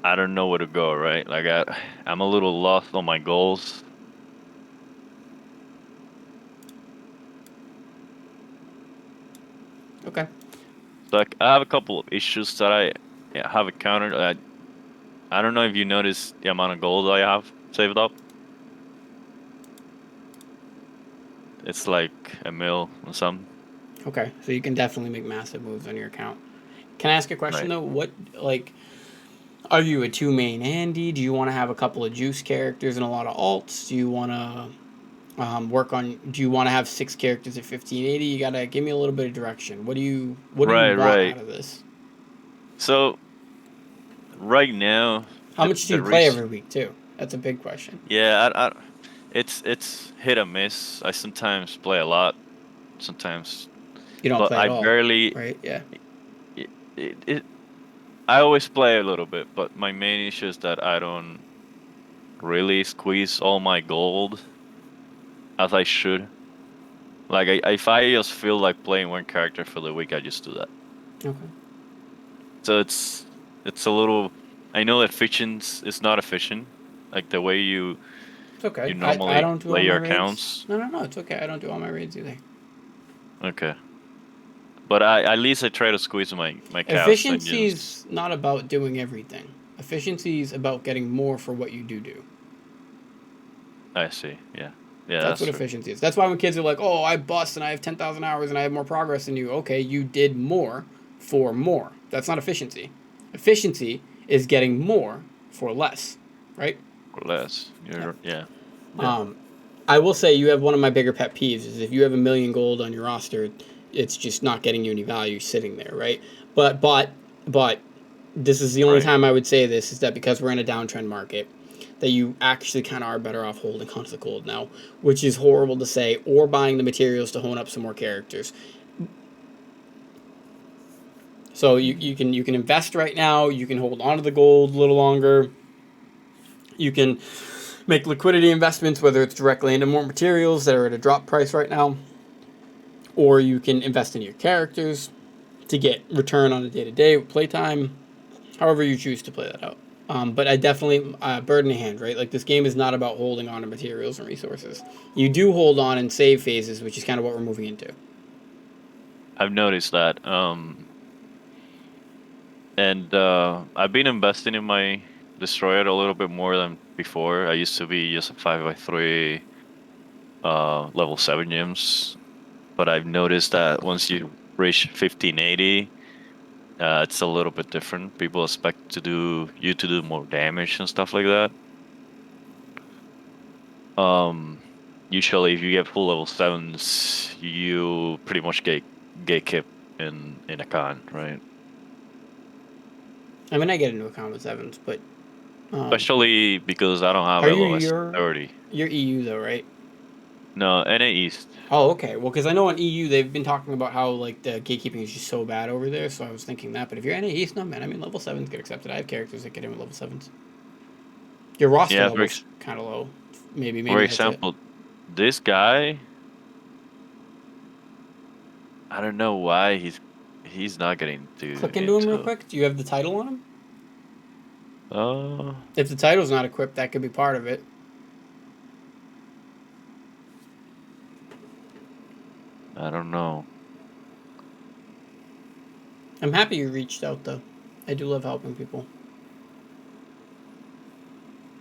I don't know where to go, right? Like I'm a little lost on my goals. Okay. So I have a couple of issues that I have encountered. I don't know if you noticed the amount of gold I have saved up. It's like a mil or something. Okay. So you can definitely make massive moves on your account. Can I ask a question Right. though? What like are you a two main Andy? Do you want to have a couple of juice characters and a lot of alts? Do you want to work on? Do you want to have six characters at 1580? You gotta give me a little bit of direction. What do you Right, want right. out of this? So right now, How much do the you play reason, every week too? That's a big question. yeah, it's hit or miss. I sometimes play a lot, sometimes, You don't but play I at all, barely. right? Yeah. It, it I always play a little bit, but my main issue is that I don't really squeeze all my gold as I should. Like if I just feel like playing one character for the week, I just do that. Okay. So it's a little. I know efficient is not efficient, like the way It's you okay. I normally don't do all play my your raids. accounts. No, no, no. It's okay. I don't do all my raids either. Okay, but I at least I try to squeeze my chaos Efficiency engines. is not about doing everything. Efficiency is about getting more for what you do. I see. Yeah, yeah, That's that's what true. efficiency is. That's why when kids are like, "Oh, I bust and I have 10,000 hours and I have more progress than you." Okay, you did more for more. That's not efficiency. Efficiency is getting more for less, right? Or less. Yeah. Yeah, yeah. Um, I will say you have one of my bigger pet peeves is if you have a million gold on your roster, it's just not getting you any value sitting there, right? But this is the only Right. time I would say this is that because we're in a downtrend market, that you actually kind of are better off holding onto the gold now, which is horrible to say, or buying the materials to hone up some more characters. So you can invest right now. You can hold onto the gold a little longer. You can make liquidity investments, whether it's directly into more materials that are at a drop price right now, or you can invest in your characters to get return on a day to day playtime. However you choose to play that out. But I definitely bird in hand, right? Like this game is not about holding on to materials and resources. You do hold on in save phases, which is kind of what we're moving into. I've noticed that. And I've been investing in my destroyer a little bit more than before. I used to be just a 5x3 level 7 gems, but I've noticed that once you reach 1580, it's a little bit different. People expect you to do more damage and stuff like that. Um, Usually if you get full level 7s, you pretty much get kept in a con, right? I mean, I get into account with sevens, but um, Especially because I don't have are you LOS 30. your EU though, right? No, NA East. Oh, okay. Well, because I know in EU they've been talking about how like the gatekeeping is just so bad over there, so I was thinking that. But if you're NA East, no man. I mean, level sevens get accepted. I have characters that get in with level sevens. Your roster Yeah, level's kind of low. for Maybe that's it. example, this guy, I don't know why he's not getting to Click into him real into quick. Do you have the title on him? uh If the title's not equipped, that could be part of it. I don't know. I'm happy you reached out though. I do love helping people.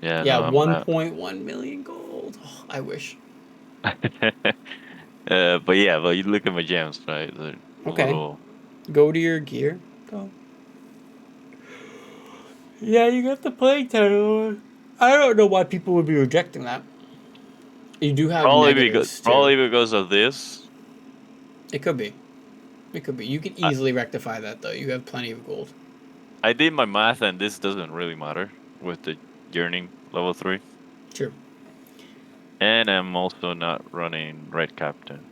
Yeah, Yeah, no, I'm 1.1 million gold. Oh, I wish. but yeah, but you look at my gems, right? They're a Okay, little go to your gear. Go. Yeah, you got the play title. I don't know why people would be rejecting that. You do have negatives too. probably because of this. It could be. It could be. You can I, easily rectify that though. You have plenty of gold. I did my math and this doesn't really matter with the journey level 3. True. And I'm also not running Red Captain.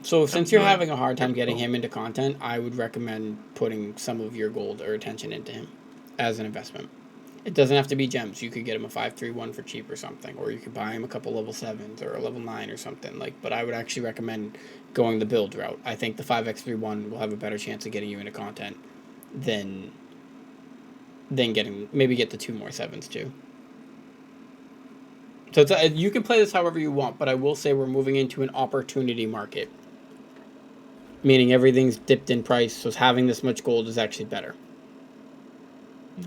So I'm since you're doing having a hard time getting critical. him into content, I would recommend putting some of your gold or attention into him as an investment. It doesn't have to be gems. You could get him a 531 for cheap or something, or you could buy him a couple level 7s or a level 9 or something. Like, but I would actually recommend going the build route. I think the 5x31 will have a better chance of getting you into content than then maybe get the 2 more 7s too. So you can play this however you want, but I will say we're moving into an opportunity market, meaning everything's dipped in price, so having this much gold is actually better.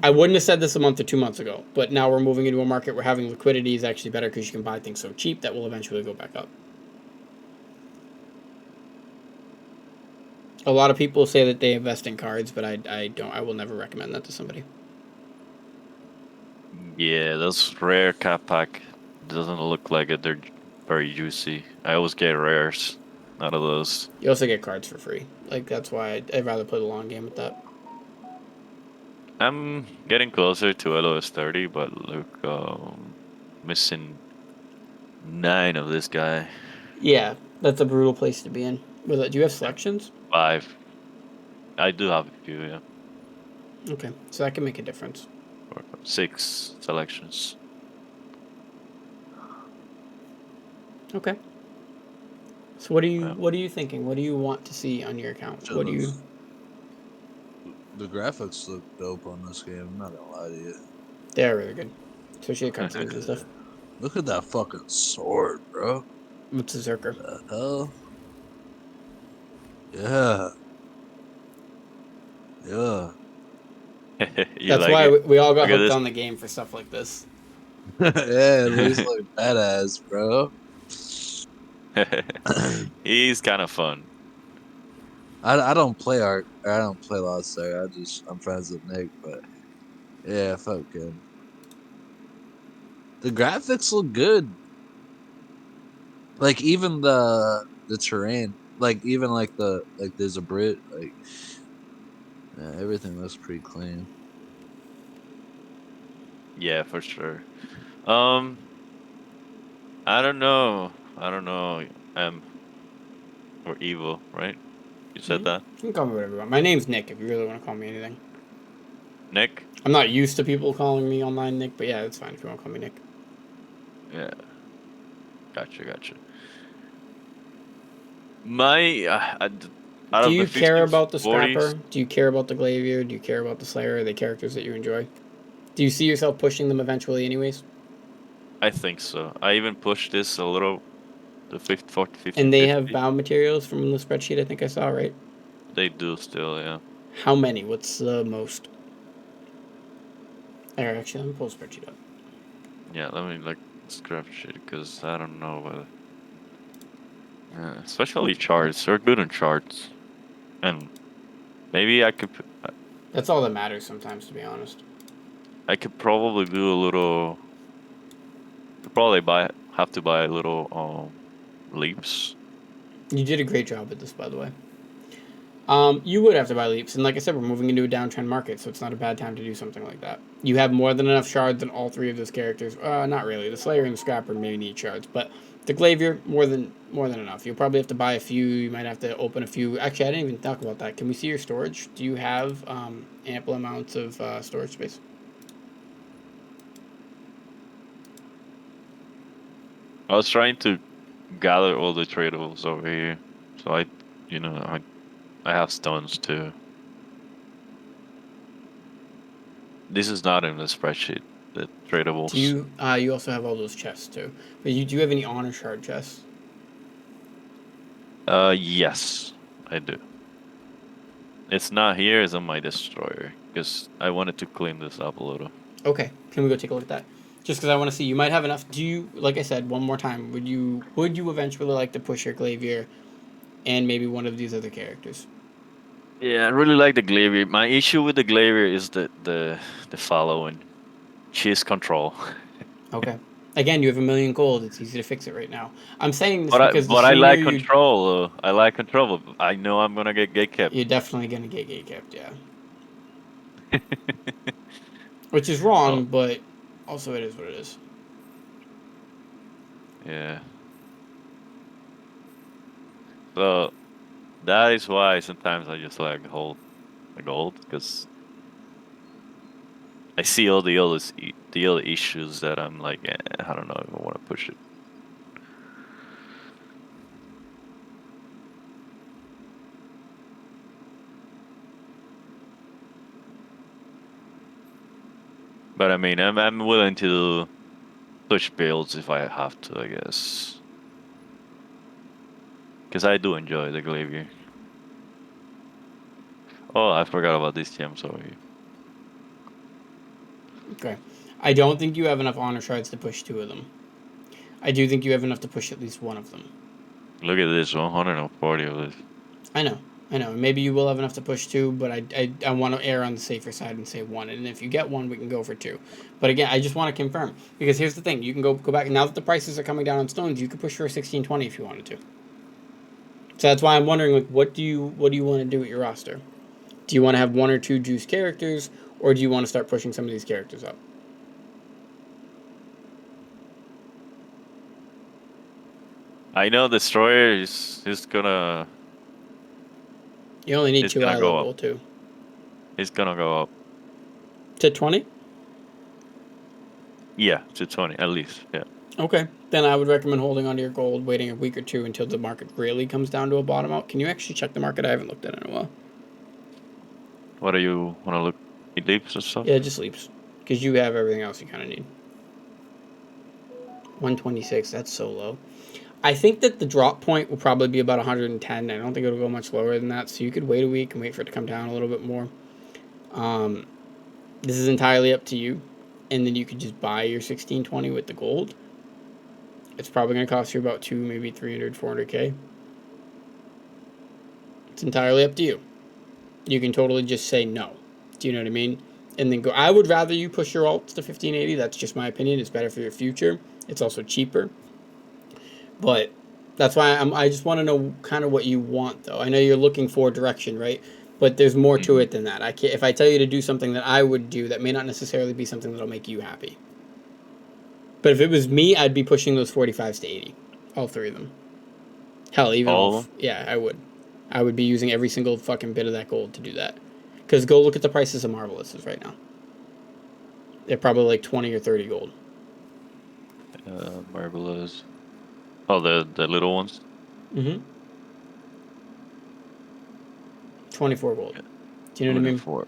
I wouldn't have said this a month or 2 months ago, but now we're moving into a market where having liquidity is actually better because you can buy things so cheap that will eventually go back up. A lot of people say that they invest in cards, but I don't. I will never recommend that to somebody. Yeah, those rare cap pack doesn't look like it. They're very juicy. I always get rares out of those. You also get cards for free. Like, that's why I'd rather play the long game with that. I'm getting closer to LOS 30, but look, missing 9 of this guy. Yeah, that's a brutal place to be in. Do you have selections? 5. I do have a few, yeah. Okay, so that can make a difference. Or 6 selections. Okay. So what Yeah. are you thinking? What do you want to see on your account? What do you? The graphics look dope on this game. I'm not gonna lie to you. They're really good, especially the cutscenes and stuff. Look at that fucking sword, bro. What's the Zerker? The hell? Yeah. Yeah. You That's like why it? we all got Look at hooked this. on the game for stuff like this. Yeah, it looks like badass, bro. He's kind of fun. I don't play art. I don't play LostArk. I'm friends with Nick, but yeah, fuck him. The graphics look good. Like even the terrain, like even like there's a Brit, like yeah, everything looks pretty clean. Yeah, for sure. Um, I don't know. I don't know. Or evil, right? You said that, You can call me whatever you want. My name's Nick. If you really want to call me anything, Nick? I'm not used to people calling me online Nick, but yeah, it's fine if you want to call me Nick. Yeah, gotcha. My out Do of the you care about the 1540s, Scrapper? Do you care about the Glavier? Do you care about the Slayer? Are they characters that you enjoy? Do you see yourself pushing them eventually, anyways? I think so. I even pushed this a little. The 50, 40, And they have 1550. bound materials from the spreadsheet I think I saw, right? They do still, yeah. How many? What's the most? Or actually, let me pull the spreadsheet up. Yeah, let me like scrap shit because I don't know whether. Especially charts. They're good on charts, and maybe That's all that matters sometimes, to be honest. I could probably do a little. Could probably have to buy a little leaps. You did a great job with this, by the way. You would have to buy leaps, and like I said, we're moving into a downtrend market, so it's not a bad time to do something like that. You have more than enough shards in all 3 of those characters. Not really. The Slayer and the Scrapper maybe need shards, but the Glavier more than enough. You'll probably have to buy a few. You might have to open a few. Actually, I didn't even talk about that. Can we see your storage? Do you have ample amounts of storage space? I was trying to gather all the tradables over here, so I have stones too. This is not in the spreadsheet. The Do tradables. you? You also have all those chests too. But do you have any honor shard chests? Yes, I do. It's not here. It's on my destroyer because I wanted to clean this up a little. Okay, can we go take a look at that? Just because I want to see, you might have enough. Do you, like I said, one more time? Would you eventually like to push your Glavier and maybe one of these other characters? Yeah, I really like the Glavier. My issue with the Glavier is the following: cheese control. Okay. Again, you have 1,000,000 gold. It's easy to fix it right now. I'm saying this But I because the but I sooner like you, control. I like control. But I know I'm gonna get kept. you're definitely gonna get gatekept, yeah. Which is wrong, Oh but also it is what it is. yeah. So that is why sometimes I just like hold the gold because I see all the other issues that I'm like, I don't know if I want to push it. But I mean, I'm willing to push builds if I have to, I guess. Because I do enjoy the Glavier. Oh, I forgot about this gem, sorry. Okay. I don't think you have enough honor shards to push 2 of them. I do think you have enough to push at least 1 of them. Look at this, 140 of this. I know. Maybe you will have enough to push 2, but I want to err on the safer side and say 1. And if you get 1, we can go for 2. But again, I just want to confirm. Because here's the thing. You can go back. Now that the prices are coming down on stones, you could push for a 1620 if you wanted to. So that's why I'm wondering, like, what do you want to do with your roster? Do you want to have 1 or 2 juice characters, or do you want to start pushing some of these characters up? I know Destroyer is gonna... You only need It's 2 gonna eye go level, up. too. It's gonna go up. To 20? Yeah, to 20 at least, yeah. Okay. Then I would recommend holding onto your gold, waiting a week or 2 until the market really comes down to a bottom out. Can you actually check the market? I haven't looked at it in a while. What do you want to look? It leaps or stuff? Yeah, it just leaps. Because you have everything else you kind of need. 126, that's so low. I think that the drop point will probably be about 110. I don't think it'll go much lower than that. So you could wait a week and wait for it to come down a little bit more. This is entirely up to you. And then you could just buy your 1620 with the gold. It's probably going to cost you about 2, maybe 300, 400k. It's entirely up to you. You can totally just say no. Do you know what I mean? And then go. I would rather you push your alts to 1580. That's just my opinion. It's better for your future. It's also cheaper. But that's why I just want to know kind of what you want, though. I know you're looking for direction, right? But there's more to it than that. I can't, if I tell you to do something that I would do, that may not necessarily be something that'll make you happy. But if it was me, I'd be pushing those 45s to 80. All 3 of them. Hell, even all. Yeah, I would. I would be using every single fucking bit of that gold to do that. Because go look at the prices of Marvelouses right now. They're probably like 20 or 30 gold. Marvelous. Oh, the little ones? Mm-hmm. 24 gold. Yeah. Do you know 24. what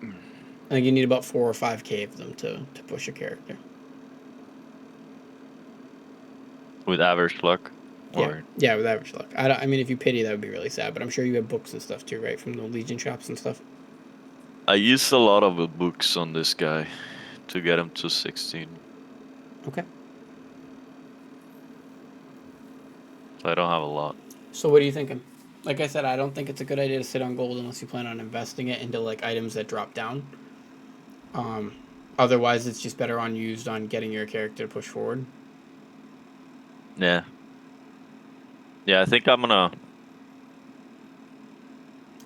I mean? I think you need about 4 or 5k of them to push a character. With average luck? Yeah, with average luck. I mean, if you pity, that would be really sad. But I'm sure you have books and stuff too, right? From the Legion shops and stuff. I used a lot of the books on this guy to get him to 16. Okay. So I don't have a lot. So what are you thinking? Like I said, I don't think it's a good idea to sit on gold unless you plan on investing it into like items that drop down. Otherwise, it's just better on used on getting your character to push forward. Yeah. Yeah, I think I'm gonna...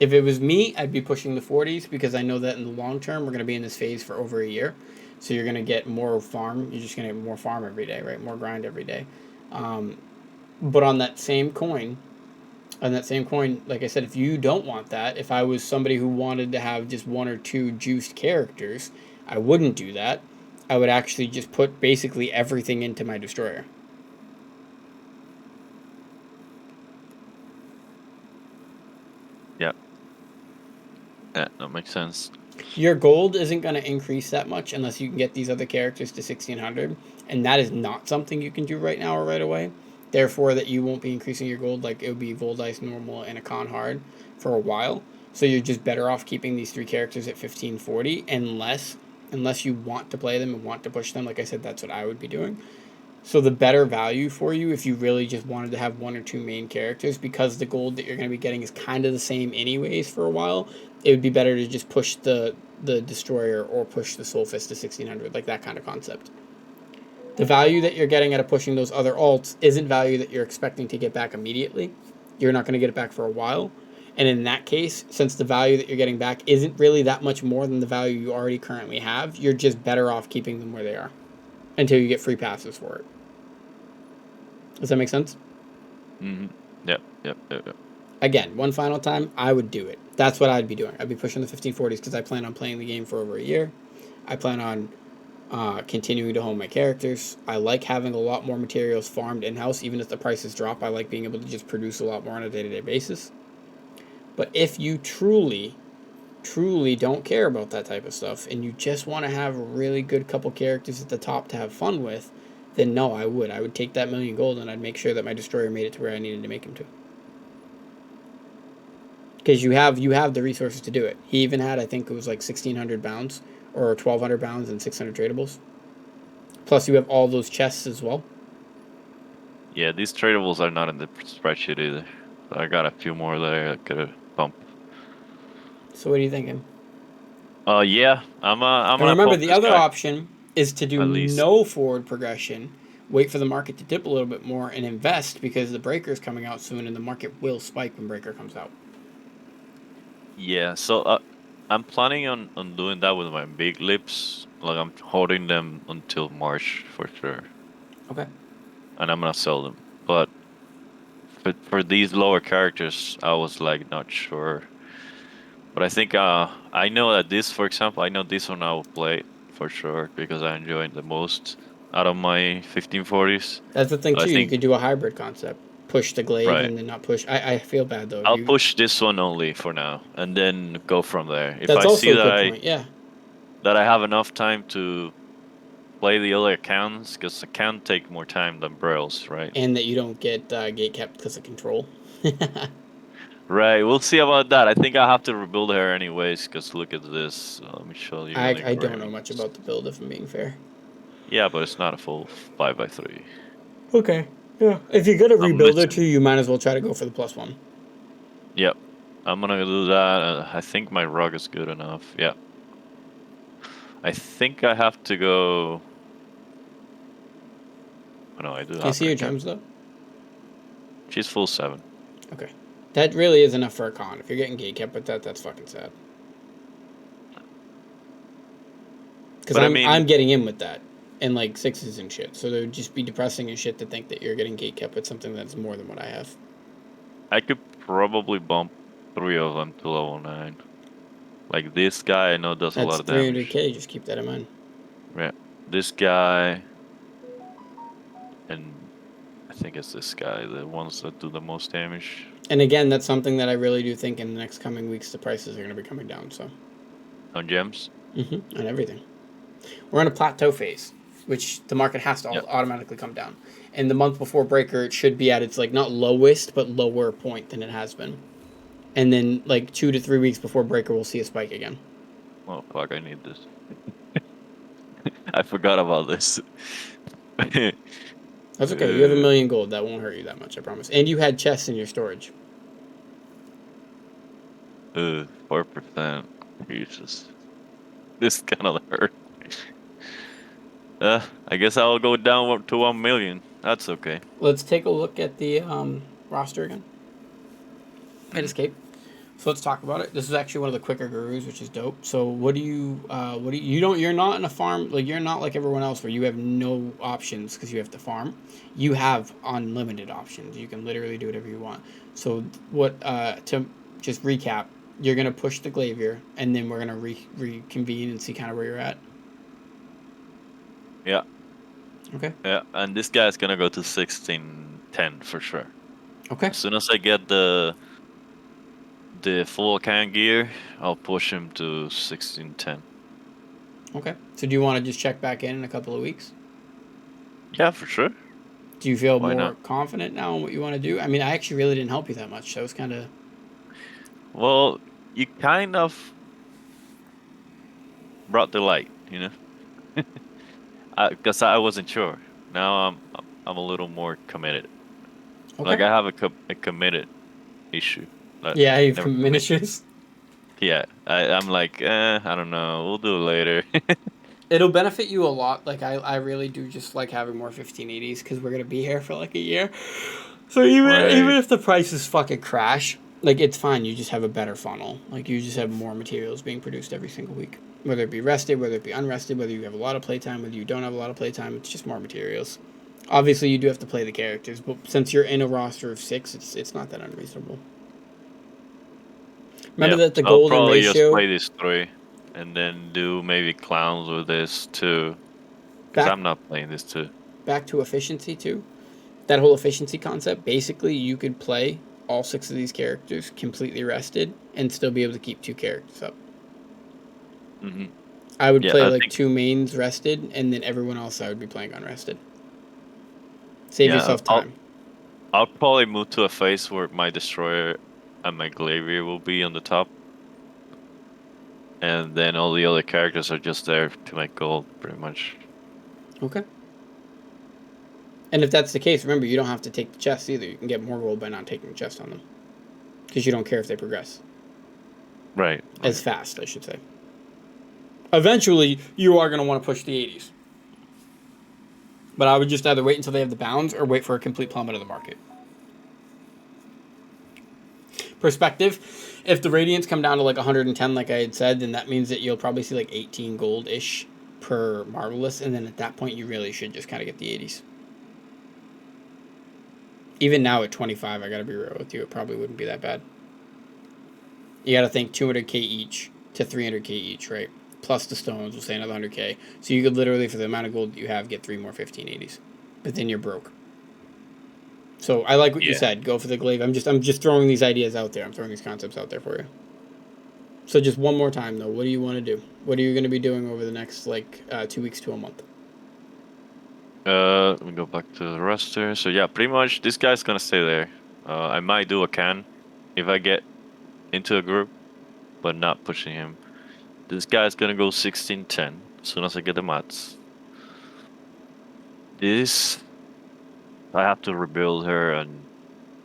If it was me, I'd be pushing the 40s because I know that in the long term, we're going to be in this phase for over a year. So you're going to get more farm. You're just going to get more farm every day, right? More grind every day. But on that same coin, like I said, if you don't want that, if I was somebody who wanted to have just 1 or 2 juiced characters, I wouldn't do that. I would actually just put basically everything into my destroyer. Yeah. Yeah, that makes sense. Your gold isn't going to increase that much unless you can get these other characters to 1600, and that is not something you can do right now or right away. Therefore, that you won't be increasing your gold like it would be voldis normal and a con hard for a while. So you're just better off keeping these 3 characters at 1540 unless you want to play them and want to push them. Like I said, that's what I would be doing. So the better value for you if you really just wanted to have 1 or 2 main characters, because the gold that you're going to be getting is kind of the same anyways for a while, it would be better to just push the destroyer or push the soul fist to 1600, like that kind of concept. The value that you're getting out of pushing those other alts isn't value that you're expecting to get back immediately. You're not going to get it back for a while. And in that case, since the value that you're getting back isn't really that much more than the value you already currently have, you're just better off keeping them where they are until you get free passes for it. Does that make sense? Mm-hmm. Yep. Again, one final time, I would do it. That's what I'd be doing. I'd be pushing the 1540s because I plan on playing the game for over a year. I plan on continuing to hone my characters. I like having a lot more materials farmed in-house. Even if the prices drop, I like being able to just produce a lot more on a day-to-day basis. But if you truly truly don't care about that type of stuff and you just want to have a really good couple characters at the top to have fun with, then no, I would take that 1,000,000 gold and I'd make sure that my destroyer made it to where I needed to make him to. Because you have the resources to do it. He even had, I think it was like 1,600 bounds or 1,200 bounds and 600 tradables. Plus, you have all those chests as well. Yeah, these tradables are not in the spreadsheet either. So I got a few more there that could have bumped. So what are you thinking? Yeah, I'm And gonna remember, pump the this other guy, option is to do at least. no forward progression, wait for the market to dip a little bit more, and invest because the breaker is coming out soon, and the market will spike when breaker comes out. Yeah, so I'm planning on doing that with my big lips. Like I'm holding them until March for sure, Okay. and I'm gonna sell them. But for these lower characters, I was like not sure. But I think I know that this, for example, I know this one I will play for sure because I enjoy it the most out of my 1540s. That's the thing But I too. You think could do a hybrid concept. Push the glaive right. and then not push. I feel bad though. If I'll you, push this one only for now, and then go from there. If that's I see also a good point. Yeah. that I have enough time to play the other accounts, because I can take more time than Braille's, right? And that you don't get gate kept because of control. Right, we'll see about that. I think I'll have to rebuild her anyways, because look at this. Let me show you the I don't know much engravings. about the build, if I'm being fair. Yeah, but it's not a full 5x3. Okay. Yeah. If you're gonna I'm rebuild it missing. too, you might as well try to go for the +1. Yep, I'm gonna do that. I think my rug is good enough. Yeah. I think I have to go... Oh, no, I do Can you have see her your cap. gems though? She's full 7. Okay. That really is enough for a con. If you're getting gate kept with that, that's fucking sad. Because But I I'm mean, getting in with that, and like 6s and shit. So it would just be depressing as shit to think that you're getting gate kept with something that's more than what I have. I could probably bump 3 of them to level 9. Like this guy, I know does a lot That's of damage. 300k. Just keep that in mind. Yeah, this guy, and I think it's this guy, the ones that do the most damage. And again, that's something that I really do think in the next coming weeks the prices are going to be coming down. So. On gems? On everything. We're in a plateau phase, which the market has to Yep. automatically come down. And the month before breaker, it should be at its like not lowest, but lower point than it has been. And then like 2 to 3 weeks before breaker, we'll see a spike again. Oh fuck, I need this. I forgot about this. That's okay. You have 1,000,000 gold. That won't hurt you that much, I promise. And you had chests in your storage. 4%. Jesus. This kind of hurt. I guess I'll go down to 1 million. That's okay. Let's take a look at the roster again. Hit escape. So let's talk about it. This is actually one of the quicker gurus, which is dope. So what do you you're not in a farm, like you're not like everyone else where you have no options because you have to farm. You have unlimited options. You can literally do whatever you want. So what to just recap, you're gonna push the Glavier and then we're gonna reconvene and see kind of where you're at. Yeah. Okay. Yeah, and this guy's gonna go to 1610 for sure. Okay. As soon as I get the full can gear, I'll push him to 1610. Okay. So do you want to just check back in a couple of weeks? Yeah, for sure. Do you feel Why more not? confident now in what you want to do? I mean, I actually really didn't help you that much. That was kind of... Well, you kind of brought the light, you know? Because I wasn't sure. Now I'm a little more committed. Okay. Like I have a committed issue. Yeah, you've Never committed issues. Yeah, I'm like, I don't know. We'll do it later. It'll benefit you a lot. Like, I really do just like having more 1580s because we're going to be here for like a year. So even Right. if the prices fucking crash, like, it's fine. You just have a better funnel. Like, you just have more materials being produced every single week. Whether it be rested, whether it be unrested, whether you have a lot of playtime, whether you don't have a lot of playtime, it's just more materials. Obviously, you do have to play the characters, but since you're in a roster of 6, it's not that unreasonable. Remember that the I'll golden probably just ratio... play these 3, and then do maybe clowns with this too. Because Back, I'm not playing this too. back to efficiency, too. That whole efficiency concept, basically, you could play all 6 of these characters completely rested and still be able to keep 2 characters up. Mhm. I would Yeah, play I like think 2 mains rested, and then everyone else I would be playing unrested. Save yeah, yourself time. I'll probably move to a phase where my destroyer and my glaivier will be on the top, and then all the other characters are just there to make gold, pretty much. Okay. And if that's the case, remember, you don't have to take the chest either. You can get more gold by not taking the chest on them. Because you don't care if they progress. Right, As right. fast, I should say. Eventually, you are going to want to push the 80s. But I would just either wait until they have the bounds or wait for a complete plummet of the market. Perspective, if the radiants come down to like 110, like I had said, then that means that you'll probably see like 18 gold-ish per Marvelous. And then at that point, you really should just kind of get the 80s. Even now at 25, I got to be real with you, it probably wouldn't be that bad. You got to think 200k each to 300k each, right? Plus the stones will say another 100k. So you could literally, for the amount of gold that you have, get 3 more 1580s. But then you're broke. So I like what you Yeah. said. Go for the glaive. I'm just throwing these ideas out there. I'm throwing these concepts out there for you. So just one more time though, what do you want to do? What are you going to be doing over the next 2 weeks to a month? Let me go back to the roster. So yeah, pretty much this guy's gonna stay there. I might do a can if I get into a group, but not pushing him. This guy's gonna go 1610 as soon as I get the mats. This I have to rebuild her and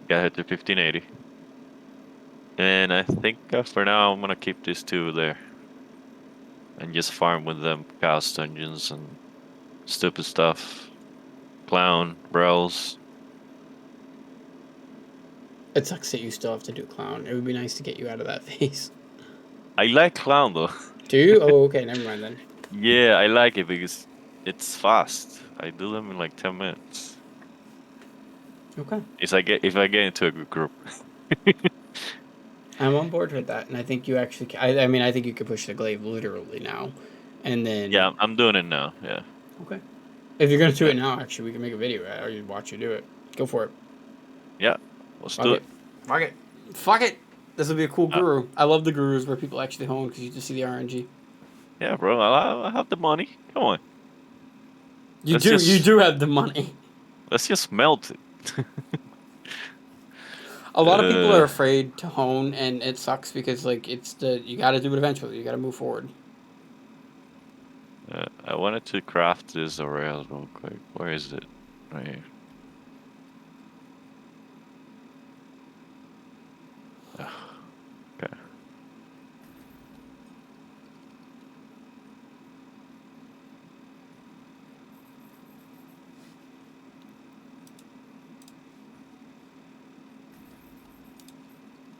get her to 1580. And I think for now I'm gonna keep these two there and just farm with them, chaos dungeons and stupid stuff. Clown, Brels. It sucks that you still have to do clown. It would be nice to get you out of that phase. I like clown though. Do you? Oh, okay. Never mind then. Yeah, I like it because it's fast. I do them in like 10 minutes. Okay. If I get into a good group. I'm on board with that, and I think you actually. I mean, I think you could push the glaive literally now, and then. Yeah, I'm doing it now. Yeah. Okay. If you're gonna do Yeah. it now, actually, we can make a video or you watch you do it. Go for it. Yeah. Let's Fuck do it. it. Fuck it. Fuck it. This will be a cool Uh, guru. I love the gurus where people actually hone because you just see the RNG. yeah, bro. I have the money. Come on. You Let's do. You just do have the money. let's just melt it. A lot of people uh, are afraid to hone, and it sucks because you got to do it eventually. You got to move forward. I wanted to craft this rails real quick. Where is it? Right here. Ugh, okay.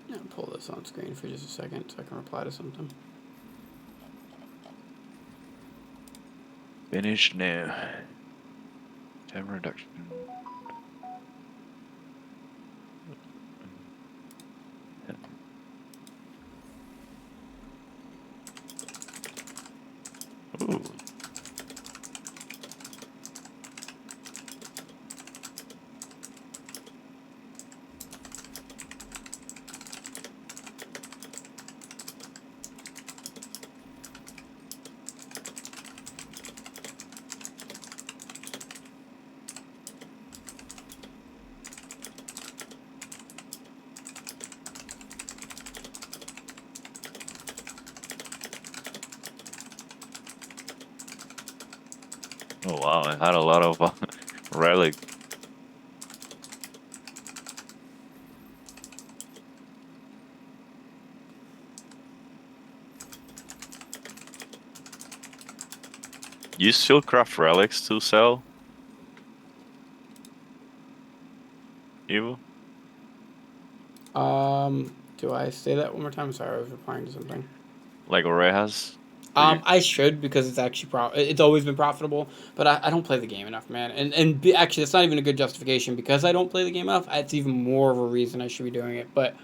Yeah, pull this on screen for just a second so I can reply to something. Finish now. Time reduction. Ooh. Oh wow, I had a lot of relic. You still craft relics to sell, Evo? Do I say that one more time? Sorry, I was replying to something. Like Ore has? Or you? I should because it's actually it's always been profitable, but I don't play the game enough, man. Actually, it's not even a good justification because I don't play the game enough. It's even more of a reason I should be doing it. But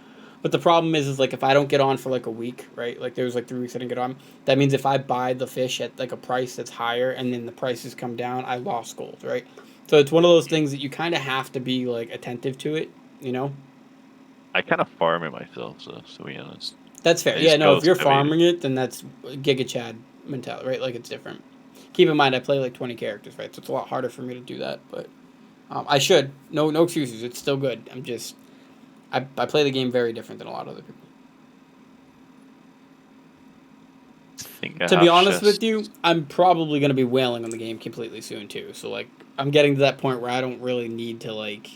the problem is like if I don't get on for like a week, right? Like there was like 3 weeks I didn't get on. That means if I buy the fish at like a price that's higher and then the prices come down, I lost gold, right? So it's one of those things that you kind of have to be like attentive to it, you know. I kind of farm it myself, so to be honest. That's fair. I Yeah, just no, go if you're heavy. farming it, then that's Giga Chad mentality, right? Like, it's different. Keep in mind, I play like 20 characters, right? So it's a lot harder for me to do that, but I should. No excuses. It's still good. I play the game very different than a lot of other people. I think I To be have honest with chests. you, I'm probably going to be wailing on the game completely soon, too. So, like, I'm getting to that point where I don't really need to, like,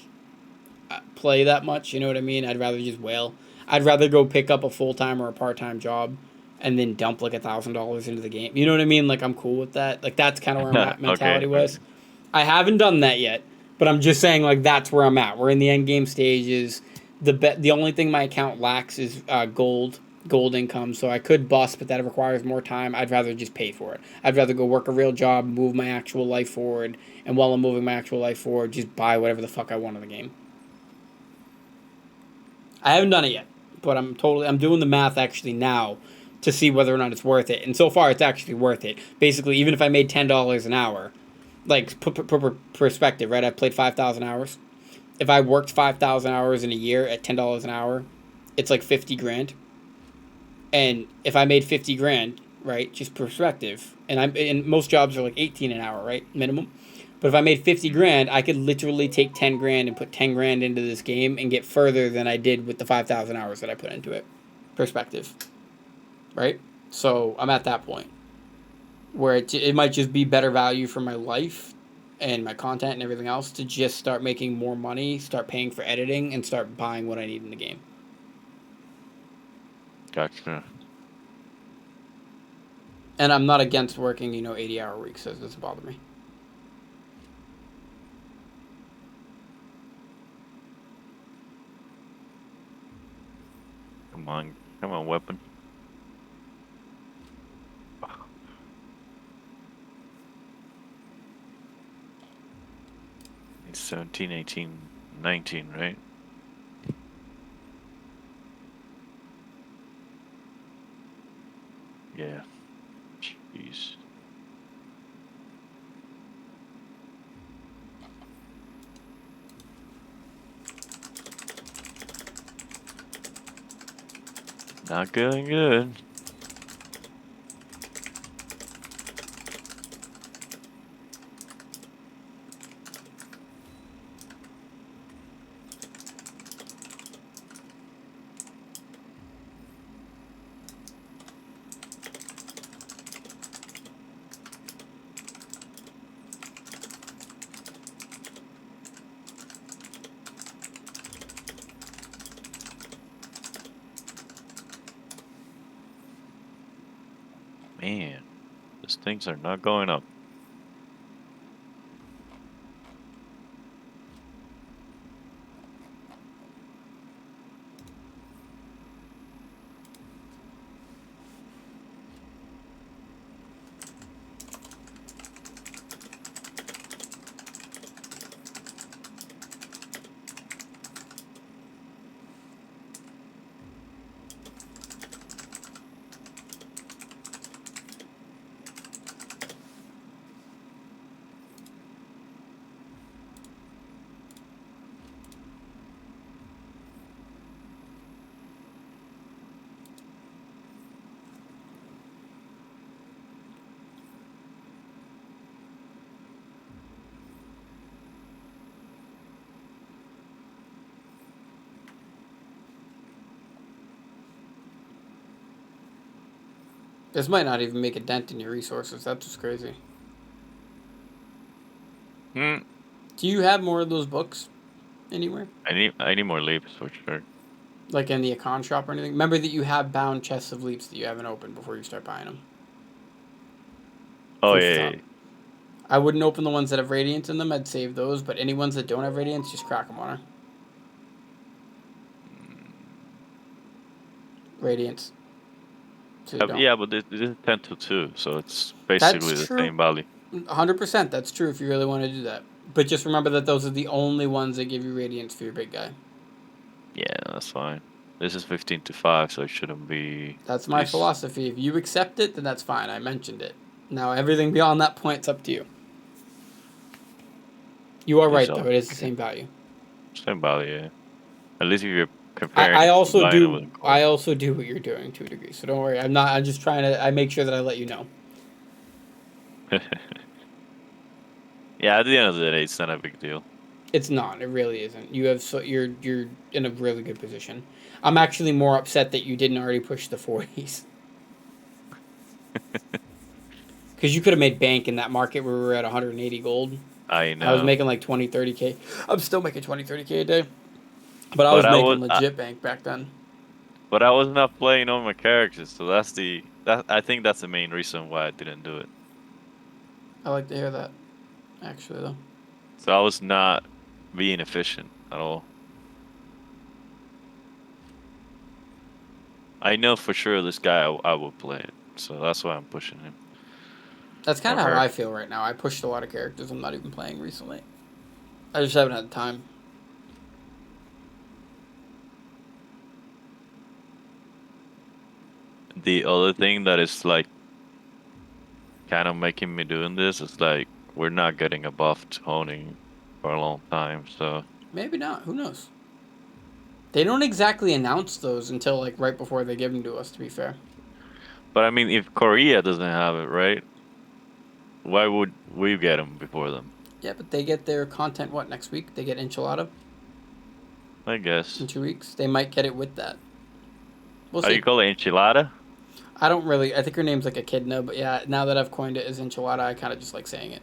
play that much. You know what I mean? I'd rather just whale. I'd rather go pick up a full-time or a part-time job and then dump, like, $1,000 into the game. You know what I mean? Like, I'm cool with that. Like, that's kind of where my mentality Okay, was. okay. I haven't done that yet, but I'm just saying, like, that's where I'm at. We're in the end game stages. The only thing my account lacks is gold income, so I could bust, but that requires more time. I'd rather just pay for it. I'd rather go work a real job, move my actual life forward, and while I'm moving my actual life forward, just buy whatever the fuck I want in the game. I haven't done it yet, but I'm doing the math actually now to see whether or not it's worth it. And so far, it's actually worth it. Basically, even if I made $10 an hour, like put perspective, right? I played 5,000 hours. If I worked 5,000 hours in a year at $10 an hour, it's like 50 grand. And if I made 50 grand, right, just perspective, and most jobs are like 18 an hour, right, minimum. But if I made 50 grand, I could literally take 10 grand and put 10 grand into this game and get further than I did with the 5,000 hours that I put into it. Perspective, right? So I'm at that point where it might just be better value for my life and my content and everything else to just start making more money, start paying for editing, and start buying what I need in the game. Gotcha. And I'm not against working, 80-hour weeks. So it doesn't bother me. Come on, weapon. It's 17, 18, 19, right? Yeah. Jeez. Not going good. Man, these things are not going up. This might not even make a dent in your resources. That's just crazy. Hmm. Do you have more of those books anywhere? I need more leaps for sure. Like in the econ shop or anything? Remember that you have bound chests of leaps that you haven't opened before you start buying them. Oh Food yeah, for yeah, thought. I wouldn't open the ones that have radiance in them. I'd save those. But any ones that don't have radiance, just crack them on her. Radiance. So you don't. Yeah, but this is 10 to 2, so it's That's basically the true. same value. 100%. That's true if you really want to do that. But just remember that those are the only ones that give you radiance for your big guy. Yeah, that's fine. This is 15 to 5, so it shouldn't be That's my this. philosophy. If you accept it, then that's fine. I mentioned it. Now, everything beyond that point's up to you. You are This right, though. It is the okay. same value. Same value, yeah. At least if you're comparing I it to also buying it with do. a core. I also do what you're doing to a degree. So don't worry. I'm not. I'm just trying to. I make sure that I let you know. Yeah, at the end of the day, it's not a big deal. It's not. It really isn't. You have. So you're in a really good position. I'm actually more upset that you didn't already push the 40s. Because you could have made bank in that market where we were at 180 gold. I I was know, making like 20, 30K. I'm still making 20, 30K a day. But I but was I making was, legit bank back then. but I was not playing all my characters, so that I think that's the main reason why I didn't do it. I like to hear that, actually, though. So I was not being efficient at all. I know for sure this guy I will play it, so that's why I'm pushing him That's kind or of how her. I feel right now. I pushed a lot of characters I'm not even playing recently. I just haven't had the time. The other thing that is like kind of making me doing this is like we're not getting a buff to honing for a long time, so. Maybe not. Who knows? They don't exactly announce those until like right before they give them to us. To be fair. But I mean, if Korea doesn't have it, right? Why would we get them before them? Yeah, but they get their content what next week? They get enchilada I in guess. 2 weeks. They might get it with that. We'll How do you see. call it, enchilada? I don't really. I think her name's like Echidna, but yeah, now that I've coined it as enchilada, I kind of just like saying it.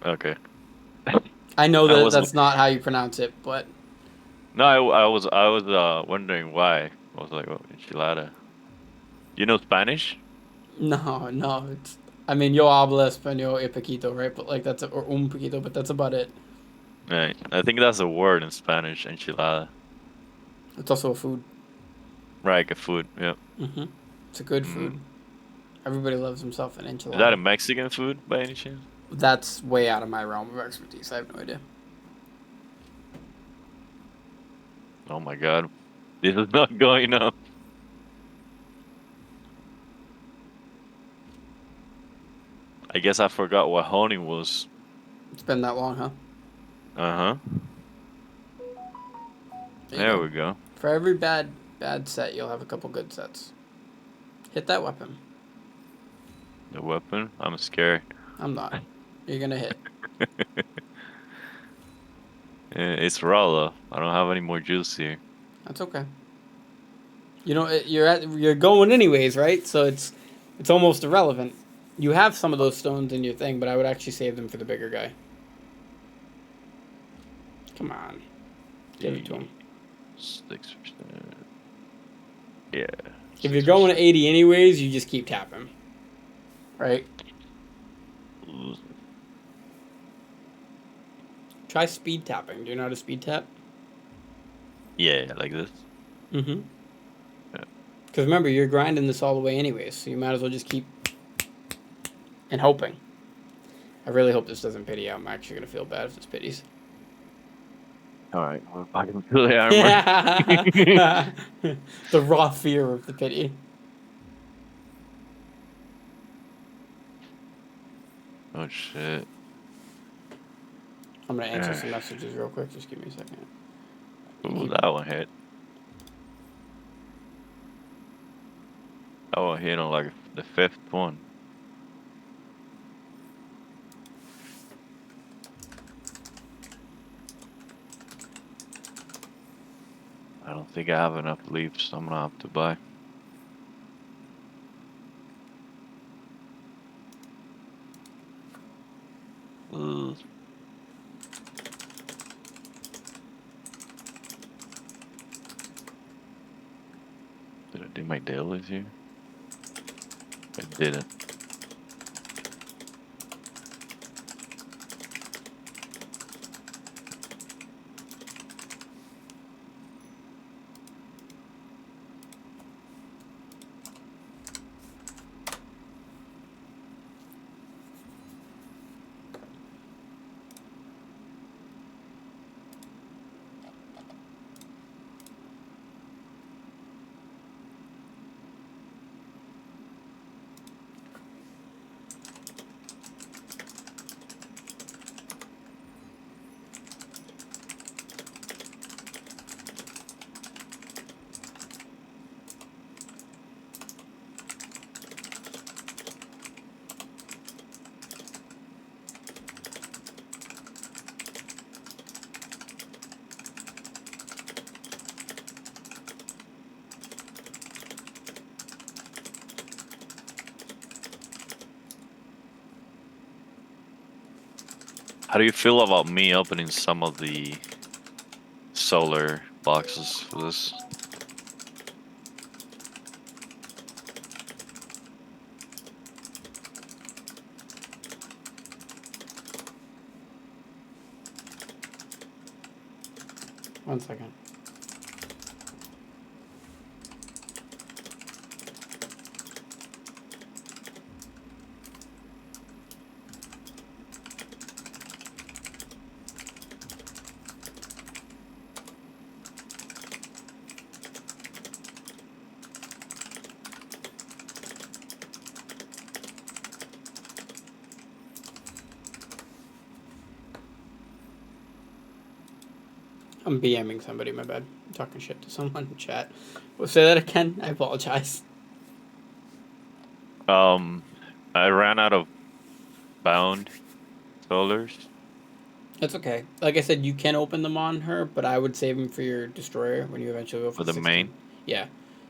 Okay. I know I that wasn't. that's not how you pronounce it, but No, I was wondering why. I was like, oh, enchilada. You know Spanish? no, no. It's. I mean, yo habla español y poquito, right? But like that's or un poquito, but that's about it. Right. I think that's a word in Spanish, enchilada. It's also a food. Right, like a food. Yeah. Mm-hmm. It's a good Mm. food. Everybody loves himself an Is that a enchilada. Mexican food by any chance? That's way out of my realm of expertise. I have no idea. Oh my God. This is not going up. I guess I forgot what honing was. It's been that long, huh? Uh-huh. There you There go. we go. For every bad set, you'll have a couple good sets. Hit that weapon. The weapon. I'm scared. I'm not. You're gonna hit. It's raw though. I don't have any more juice here. That's okay. You know you're going anyways, right? So it's almost irrelevant. You have some of those stones in your thing, but I would actually save them for the bigger guy. Come on, give it to him. 6%. Yeah. If you're going to 6%. 80 anyways, you just keep tapping, right? Try speed tapping. Do you know how to speed tap? Yeah, like this. Mm-hmm. Yeah. Because remember, you're grinding this all the way anyways, so you might as well just keep and hoping. I really hope this doesn't pity out. I'm actually gonna feel bad if this pities. All right. We're back into the armor. Yeah. The raw fear of the pity. Oh shit. I'm gonna answer some messages real quick. Just give me a second. Ooh, that one hit. That one hit on like the fifth one. I don't think I have enough leaves, so I'm gonna have to buy. Ugh. Did I do my dailies here? I didn't. How do you feel about me opening some of the solar boxes for this? One second. I'm BMing somebody, my bad. I'm talking shit to someone in chat. We'll say that again. I apologize. I ran out of bound solars. That's okay. Like I said, you can open them on her, but I would save them for your destroyer when you eventually go for For the 16. main? Yeah.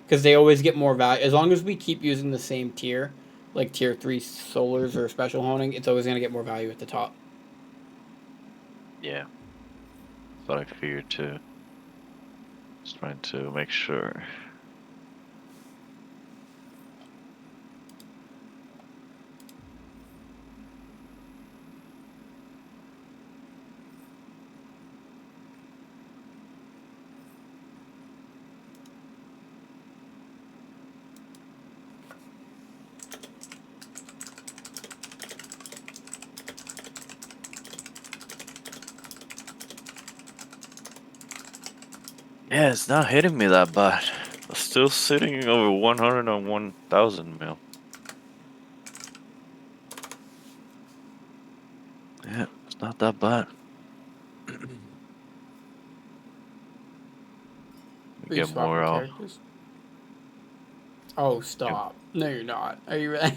Because they always get more value. As long as we keep using the same tier, like tier 3 solars or special honing, it's always going to get more value at the top. Yeah. That's what I figured too. Just trying to make sure. Yeah, it's not hitting me that bad. I'm still sitting over 101,000 mil. Yeah, it's not that bad. Are you Get more swapping characters? Oh, stop. No, you're not. Are you really?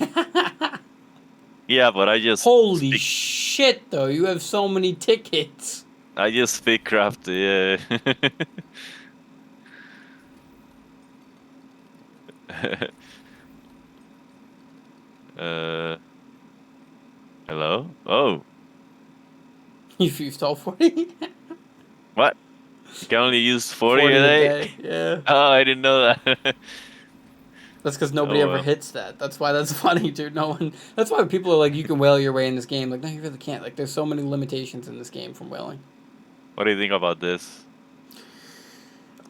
Yeah, but I just Holy shit, though. You have so many tickets. I just speak crafty, yeah. uh, hello? Oh, You've used all 40? what? You can only use 40 40 a a day? day, yeah. Oh, I didn't know that. That's because nobody Oh ever well. hits that. That's why that's funny, dude. No one. That's why people are like, you can whale your way in this game. Like, no, you really can't. Like, there's so many limitations in this game from whaling. What do you think about this?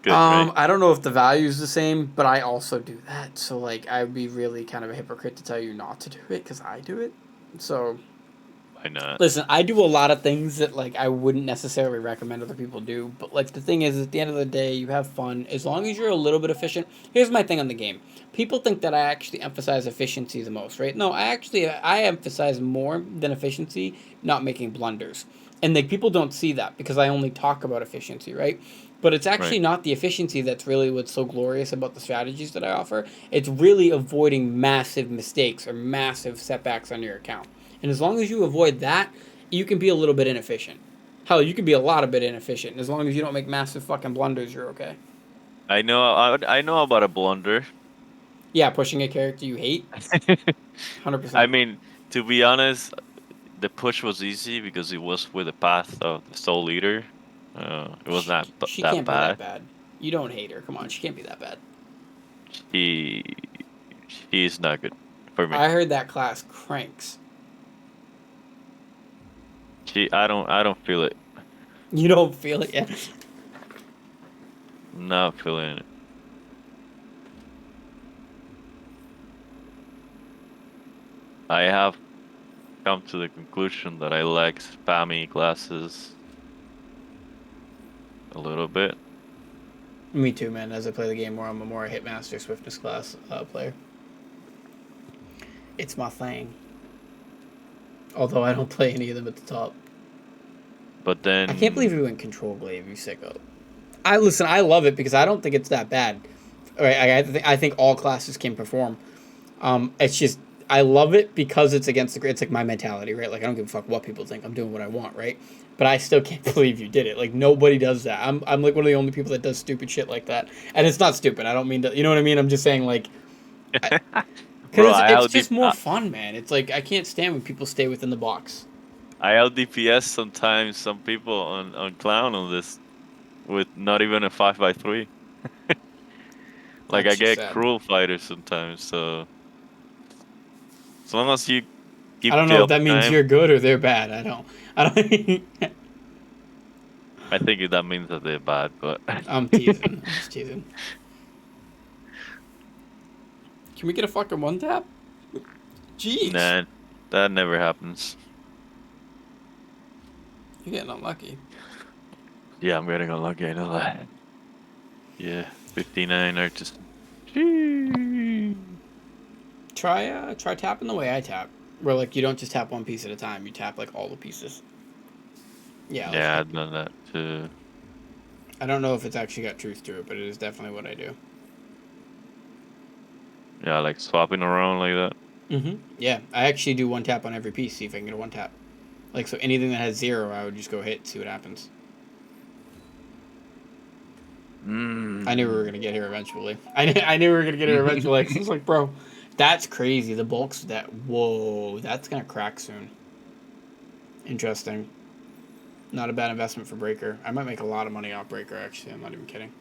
Good, right? I don't know if the value is the same, but I also do that. So like, I would be really kind of a hypocrite to tell you not to do it because I do it. So Why not? listen, I do a lot of things that like I wouldn't necessarily recommend other people do. But like the thing is, at the end of the day, you have fun as long as you're a little bit efficient. Here's my thing on the game. People think that I actually emphasize efficiency the most, right? No, I emphasize more than efficiency, not making blunders. And like people don't see that because I only talk about efficiency, right? But it's actually Right. not the efficiency that's really what's so glorious about the strategies that I offer. It's really avoiding massive mistakes or massive setbacks on your account. And as long as you avoid that, you can be a little bit inefficient. Hell, you can be a lot of bit inefficient. And as long as you don't make massive fucking blunders, you're okay. I know about a blunder. Yeah, pushing a character you hate, I 100%. mean, to be honest, the push was easy because it was with the path of the soul leader. It was not She that can't be that bad. bad. You don't hate her. Come on, she can't be that bad. He he's not good for me. I heard that class cranks. I don't feel it. You don't feel it yet. I'm not feeling it. I have come to the conclusion that I like spammy classes a little bit. Me too, man. As I play the game more, I'm a more Hitmaster Swiftness class player. It's my thing. Although I don't play any of them at the top. But then I can't believe you went Control Glaive, you sicko. I love it because I don't think it's that bad. Right, I think all classes can perform. It's just I love it because it's against the. It's like my mentality, right? Like I don't give a fuck what people think. I'm doing what I want, right? But I still can't believe you did it. Like nobody does that. I'm like one of the only people that does stupid shit like that. And it's not stupid. I don't mean to. You know what I mean? I'm just saying like. bro, Because it's just more fun, man. It's like I can't stand when people stay within the box. I out DPS sometimes some people on clown on this with not even a 5x3. Like I That's just get sad. cruel fighters sometimes, so as long as you I keep don't the know if that means uptime, you're good or they're bad. I don't. I think that means that they're bad, but I'm teasing. I'm just teasing. Can we get a fucking one tap? Jeez. nah, that never happens. You're getting unlucky. Yeah, I'm getting unlucky, I know that. Yeah, 59 artists. Gee. Try tapping the way I tap. Where like you don't just tap one piece at a time, you tap like all the pieces. Yeah, let's Yeah, go. I've done that too. I don't know if it's actually got truth to it, but it is definitely what I do. Yeah, like swapping around like that. Yeah, I actually do one tap on every piece, see if I can get a one tap. Like, so anything that has 0, I would just go hit, see what happens. I knew we were going to get here eventually. I knew we were going to get here eventually. Like, it's like, bro, that's crazy. The bulk's that, whoa, that's going to crack soon. Interesting. Not a bad investment for Breaker. I might make a lot of money off Breaker, actually. I'm not even kidding.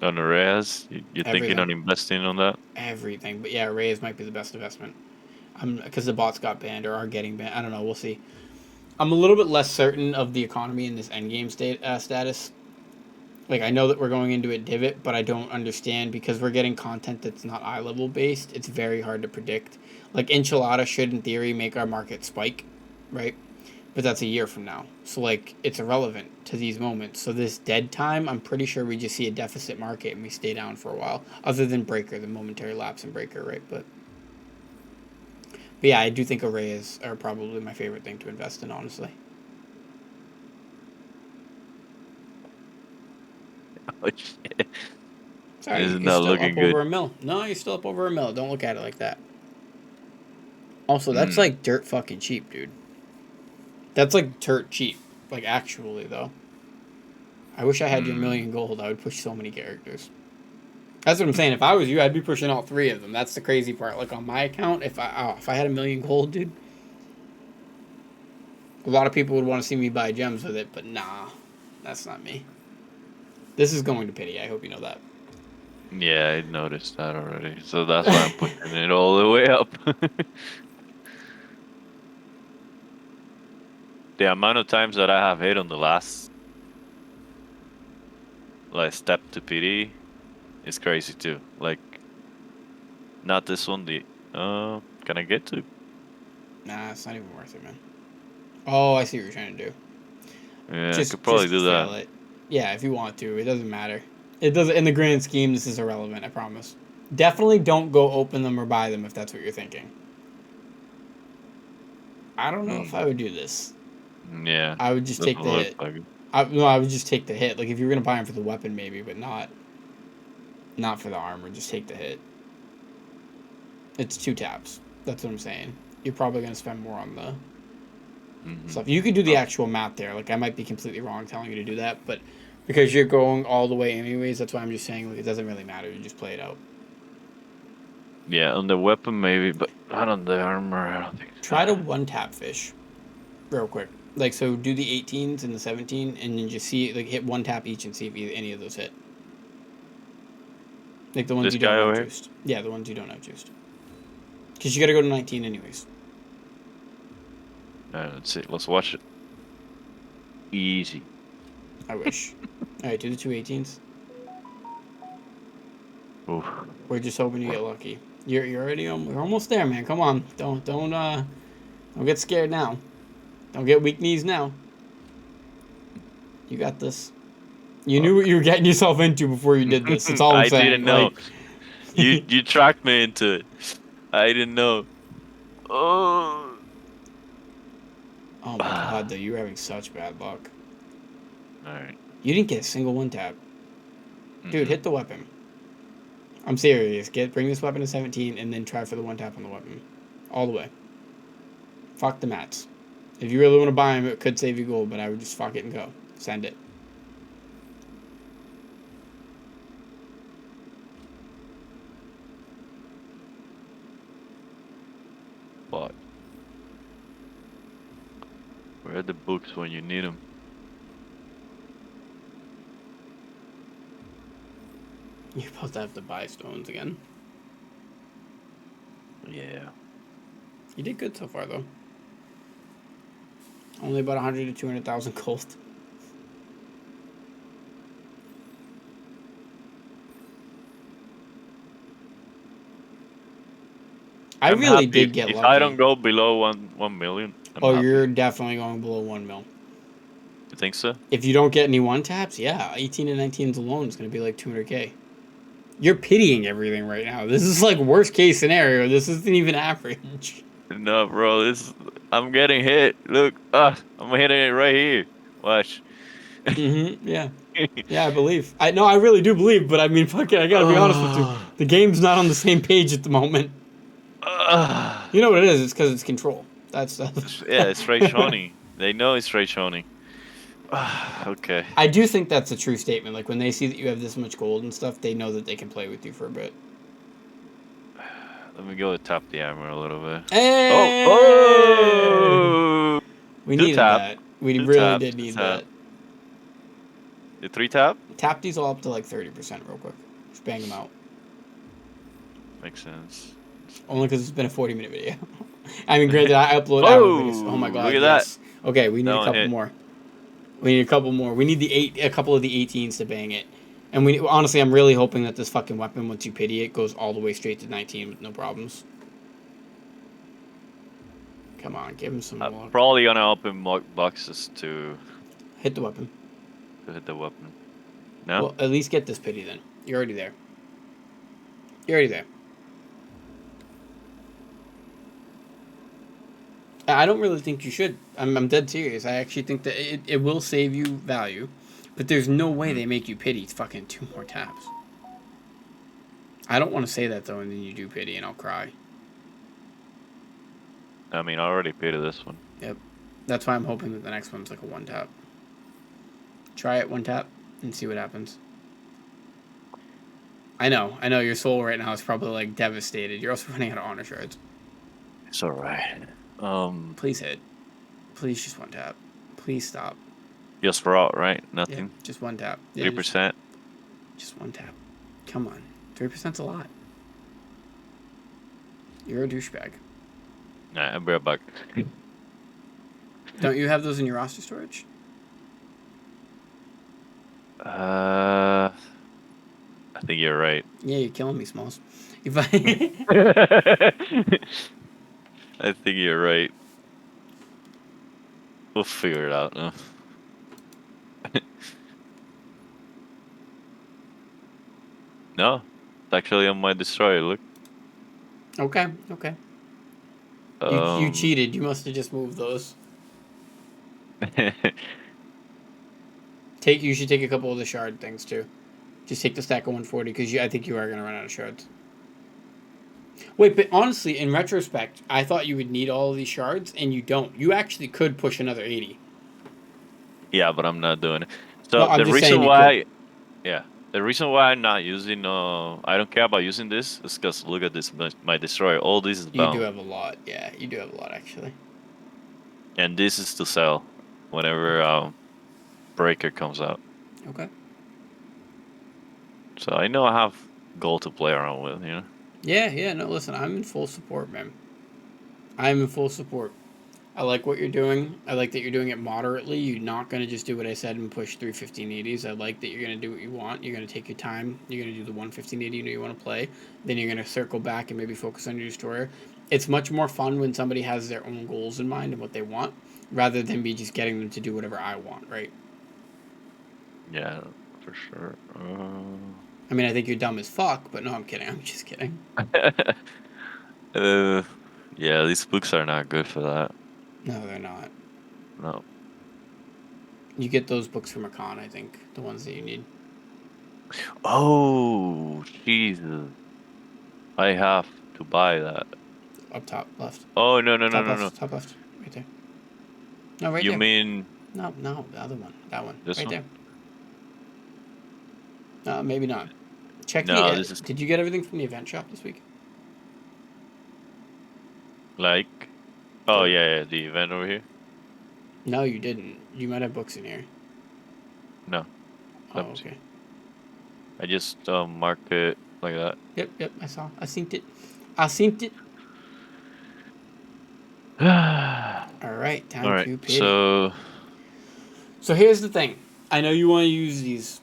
On the res, you're thinking Everything. on investing on that? Everything. But yeah, Rays might be the best investment. Because the bots got banned or are getting banned. I don't know. We'll see. I'm a little bit less certain of the economy in this endgame status. Like, I know that we're going into a divot, but I don't understand because we're getting content that's not eye level based. It's very hard to predict. Like, Enchilada should, in theory, make our market spike, right? But that's a year from now. So, like, it's irrelevant to these moments. So, this dead time, I'm pretty sure we just see a deficit market and we stay down for a while. Other than Breaker, the momentary lapse in Breaker, right? But yeah, I do think arrays are probably my favorite thing to invest in, honestly. Oh shit. Sorry, It's you're not still looking up over good. a mil. No, you're still up over a mil. Don't look at it like that. Also, that's Mm. like dirt fucking cheap, dude. That's like dirt cheap. Like, actually, though. I wish I had your Mm. million gold. I would push so many characters. That's what I'm saying. If I was you, I'd be pushing all 3 of them. That's the crazy part. Like, on my account, if I had a million gold, dude, a lot of people would want to see me buy gems with it, but nah. That's not me. This is going to pity. I hope you know that. Yeah, I noticed that already. So that's why I'm pushing it all the way up. The amount of times that I have hit on the last like step to PD is crazy too. Like not this one, the can I get to? Nah, it's not even worth it, man. Oh, I see what you're trying to do. Yeah, I could probably Just do that. fail it. Yeah, if you want to. It doesn't matter. It doesn't. In the grand scheme, this is irrelevant. I promise. Definitely don't go open them or buy them if that's what you're thinking. I don't know if Mm. I would do this. Yeah, I would just doesn't take the look hit. like it. I would just take the hit. Like, if you were gonna buy them for the weapon, maybe, but not for the armor. Just take the hit. It's 2 taps. That's what I'm saying. You're probably gonna spend more on the Mm-hmm. stuff. You could do the Oh, actual math there. Like, I might be completely wrong telling you to do that, but because you're going all the way anyways, that's why I'm just saying, like, it doesn't really matter. You just play it out. yeah, on the weapon maybe, but not on the armor. I don't think so. Try to one tap fish, real quick. Like, so do the 18s and the 17, and then just see, like, hit one tap each and see if any of those hit. Like, the ones This you guy don't have over here. juiced. Yeah, the ones you don't have juiced. Because you gotta go to 19 anyways. Let's see. Let's watch it. Easy. I wish. Alright, do the 2 18s. Oof. We're just hoping you get lucky. You're already you're almost there, man. Come on. Don't get scared now. Don't get weak knees now. You got this. You knew what you were getting yourself into before you did this. That's all I'm I saying. didn't know. Like, You tracked me into it. I didn't know. Oh. oh my god, though, you were having such bad luck. All right. You didn't get a single one tap. Dude, Mm-mm. hit the weapon. I'm serious. Bring this weapon to 17 and then try for the one tap on the weapon. All the way. Fuck the mats. If you really want to buy them, it could save you gold, but I would just fuck it and go. Send it. But Read the books when you need them. You're about to have to buy stones again. Yeah. You did good so far, though. Only about 100 to 200,000 gold. I I'm really happy did get if lucky. I don't go below 1 million. I'm happy. You're definitely going below 1 mil. You think so? If you don't get any one taps, yeah, 18 and 19s alone is going to be like 200k. You're pitying everything right now. This is like worst case scenario. This isn't even average. No, bro. I'm getting hit. Look, I'm hitting it right here. Watch. Yeah. Yeah, I believe. I really do believe, but I mean, fuck it, I gotta be honest with you. The game's not on the same page at the moment. You know what it is? It's because it's control. That's Yeah, it's straight shony. They know it's straight shony. Okay. I do think that's a true statement. Like when they see that you have this much gold and stuff, they know that they can play with you for a bit. Let me go tap the armor a little bit. Hey! Oh! We Two needed tap. that. We Two really tap. did Two need tap. that. The 3 tap? Tap these all up to like 30% real quick. Just bang them out. Makes sense. Only because it's been a 40-minute video. I mean, granted, I upload hour videos. Oh my god, look at yes. Okay, we need That a one couple hit. more. We need a couple more. We need a couple of the 18s to bang it. And honestly, I'm really hoping that this fucking weapon, once you pity it, goes all the way straight to 19 with no problems. Come on, give him some luck. Probably gonna open boxes to Hit the weapon. hit the weapon. No? Well, at least get this pity then. You're already there. You're already there. I don't really think you should. I'm dead serious. I actually think that it will save you value, but there's no way they make you pity fucking 2 more taps. I don't want to say that though, and then you do pity, and I'll cry. I mean, I already paid this one. Yep. That's why I'm hoping that the next one's like a 1 tap. Try it 1 tap and see what happens. I know. Your soul right now is probably like devastated. You're also running out of honor shards. It's alright. Please hit. Please just 1 tap. Please stop. Just raw, right? Nothing. Yeah, just 1 tap. 3%. Just 1 tap. Come on. 3%'s a lot. You're a douchebag. Nah, I'll be right back. Don't you have those in your roster storage? I think you're right. Yeah, you're killing me, Smalls. If I think you're right. We'll figure it out now. No, it's actually on my destroyer. Look. Okay. You cheated. You must have just moved those. You should take a couple of the shard things too. Just take the stack of 140 because I think you are gonna run out of shards. Wait, but honestly, in retrospect, I thought you would need all of these shards, and you don't. You actually could push another 80. Yeah, but I'm not doing it. So No, I'm the just reason saying you why, yeah, the reason why I'm not using, I don't care about using this is because look at this, my destroyer. All this is You bound. do have a lot. Yeah, you do have a lot actually. And this is to sell whenever breaker comes out. Okay. So I know I have gold to play around with, you know. Yeah. No, listen, I'm in full support, man. I'm in full support. I like what you're doing. I like that you're doing it moderately. You're not going to just do what I said and push 31580s. I like that you're going to do what you want. You're going to take your time. You're going to do the 11580 you know you want to play. Then you're going to circle back and maybe focus on your destroyer. It's much more fun when somebody has their own goals in mind and what they want, rather than me just getting them to do whatever I want, right? Yeah, for sure. I mean, I think you're dumb as fuck, but no, I'm kidding. I'm just kidding. Yeah, these books are not good for that. No, they're not. No. You get those books from a con, I think. The ones that you need. Oh, Jesus. I have to buy that. Up top, left. Oh, no. Top left. Right there. No, right You there. mean No, the other one. That one. this right one? there. Maybe not. Check No, the... this is Did you get everything from the event shop this week? like... Oh, yeah, the event over here. No, you didn't. You might have books in here. No, Oh, empty. okay. I just mark it like that. Yep, I saw. I synced it. I synced it. All Alright, time right. to pity. So So here's the thing. I know you want to use these,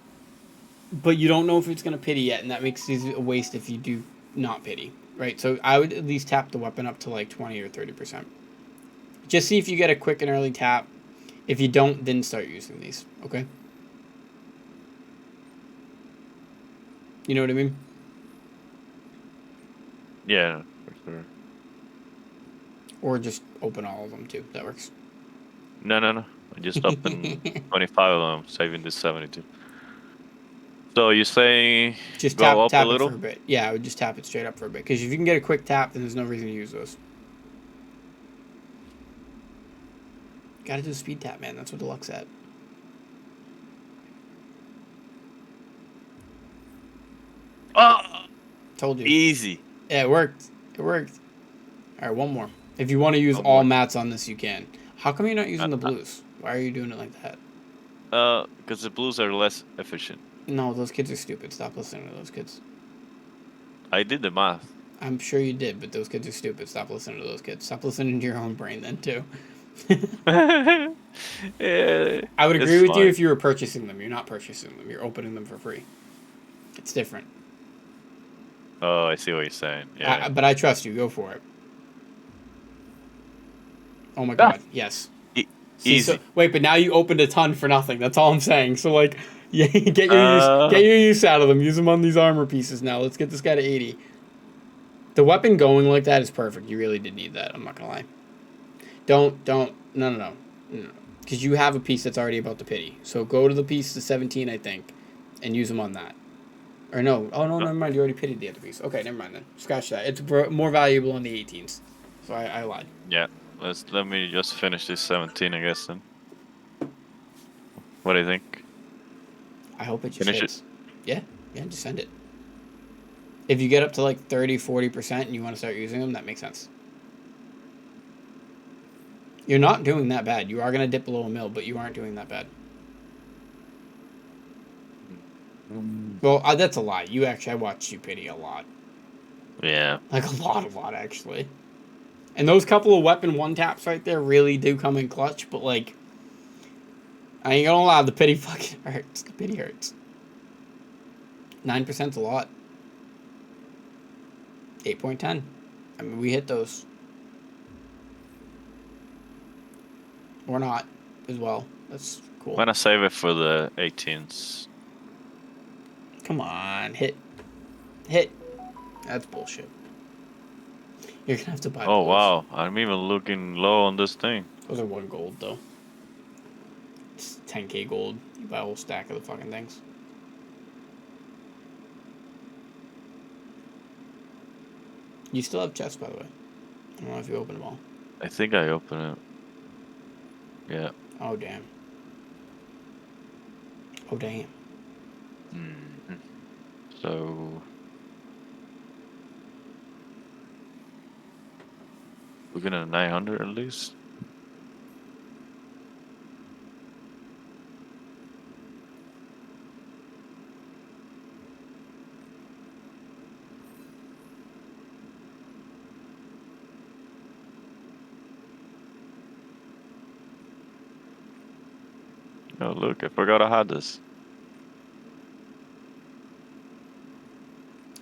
but you don't know if it's going to pity yet, and that makes these a waste if you do not pity. Right? So I would at least tap the weapon up to like 20 or 30%. Just see if you get a quick and early tap. If you don't, then start using these. Okay? You know what I mean? yeah, for sure. Or just open all of them too. That works. No. I just opened 25 of them, saving this 72. So you say Just go up a tap it for little? a bit. Yeah, I would just tap it straight up for a bit. Because if you can get a quick tap, then there's no reason to use those. Gotta do the speed tap, man. That's what Deluxe at. Oh, Told you. easy. Yeah, it worked. It worked. Alright, one more. If you want to use One all more. mats on this, you can. How come you're not Uh, using the blues? Why are you doing it like that? because the blues are less efficient. No, those kids are stupid. Stop listening to those kids. I did the math. I'm sure you did, but those kids are stupid. Stop listening to those kids. Stop listening to your own brain then, too. Yeah, I would it's agree with you fine. if you were purchasing them. You're not purchasing them. You're opening them for free. It's different. Oh, I see what you're saying. Yeah. But I trust you. Go for it. Oh my Ah, god. Yes. e- See, so easy. wait, but now you opened a ton for nothing. That's all I'm saying. So like, yeah, Uh, get your use out of them. Use them on these armor pieces now. Let's get this guy to 80. The weapon going like that is perfect. You really did need that. I'm not gonna lie. No. Because you have a piece that's already about to pity. So go to the piece to 17, I think, and use them on that. Or no. Oh, no, never mind. You already pitied the other piece. Okay, never mind then. Scratch that. It's more valuable on the 18s. So I lied. yeah. Let me just finish this 17, I guess. Then. What do you think? I hope it just Finish it. hits. Yeah, just send it. If you get up to like 30, 40% and you want to start using them, that makes sense. You're not doing that bad. You are going to dip below a mil, but you aren't doing that bad. Well, that's a lie. I watched you pity a lot. Yeah. Like a lot, actually. And those couple of weapon one taps right there really do come in clutch, but like, I ain't gonna lie, the pity fucking hurts. The pity hurts. 9%'s a lot. 8.10. I mean, we hit those. Or not, as well. That's I'm cool. gonna save it for the 18s. Come on, hit. Hit. That's bullshit. You're gonna have to buy Oh blues. wow, I'm even looking low on this thing. Those are 1 gold, though. It's 10k gold. You buy a whole stack of the fucking things. You still have chests, by the way. I don't know if you opened them all. I think I open it. Yeah. Oh, damn. Oh, damn. Hmm. So we're gonna 900 at least. Oh look, I forgot I had this.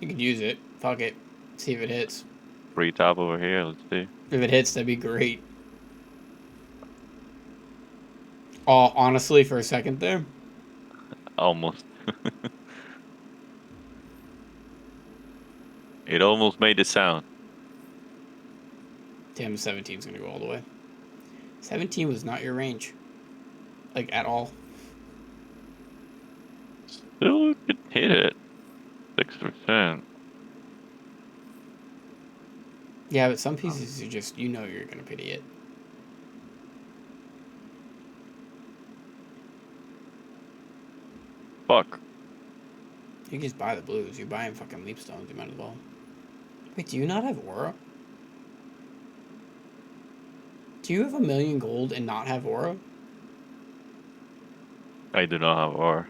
You could use it. Fuck it. See if it hits. Free tab over here. Let's see. If it hits, that'd be great. Oh, honestly, for a second there, Almost. It almost made the sound. damn, 17's gonna go all the way. 17 was not your range. Like, at all. Still could hit it. 6%. Yeah, but some pieces you just, you're gonna pity it. Fuck. You can just buy the blues. You're buying fucking leapstones. You might as well. Wait, do you not have aura? Do you have 1,000,000 gold and not have aura? I do not have R.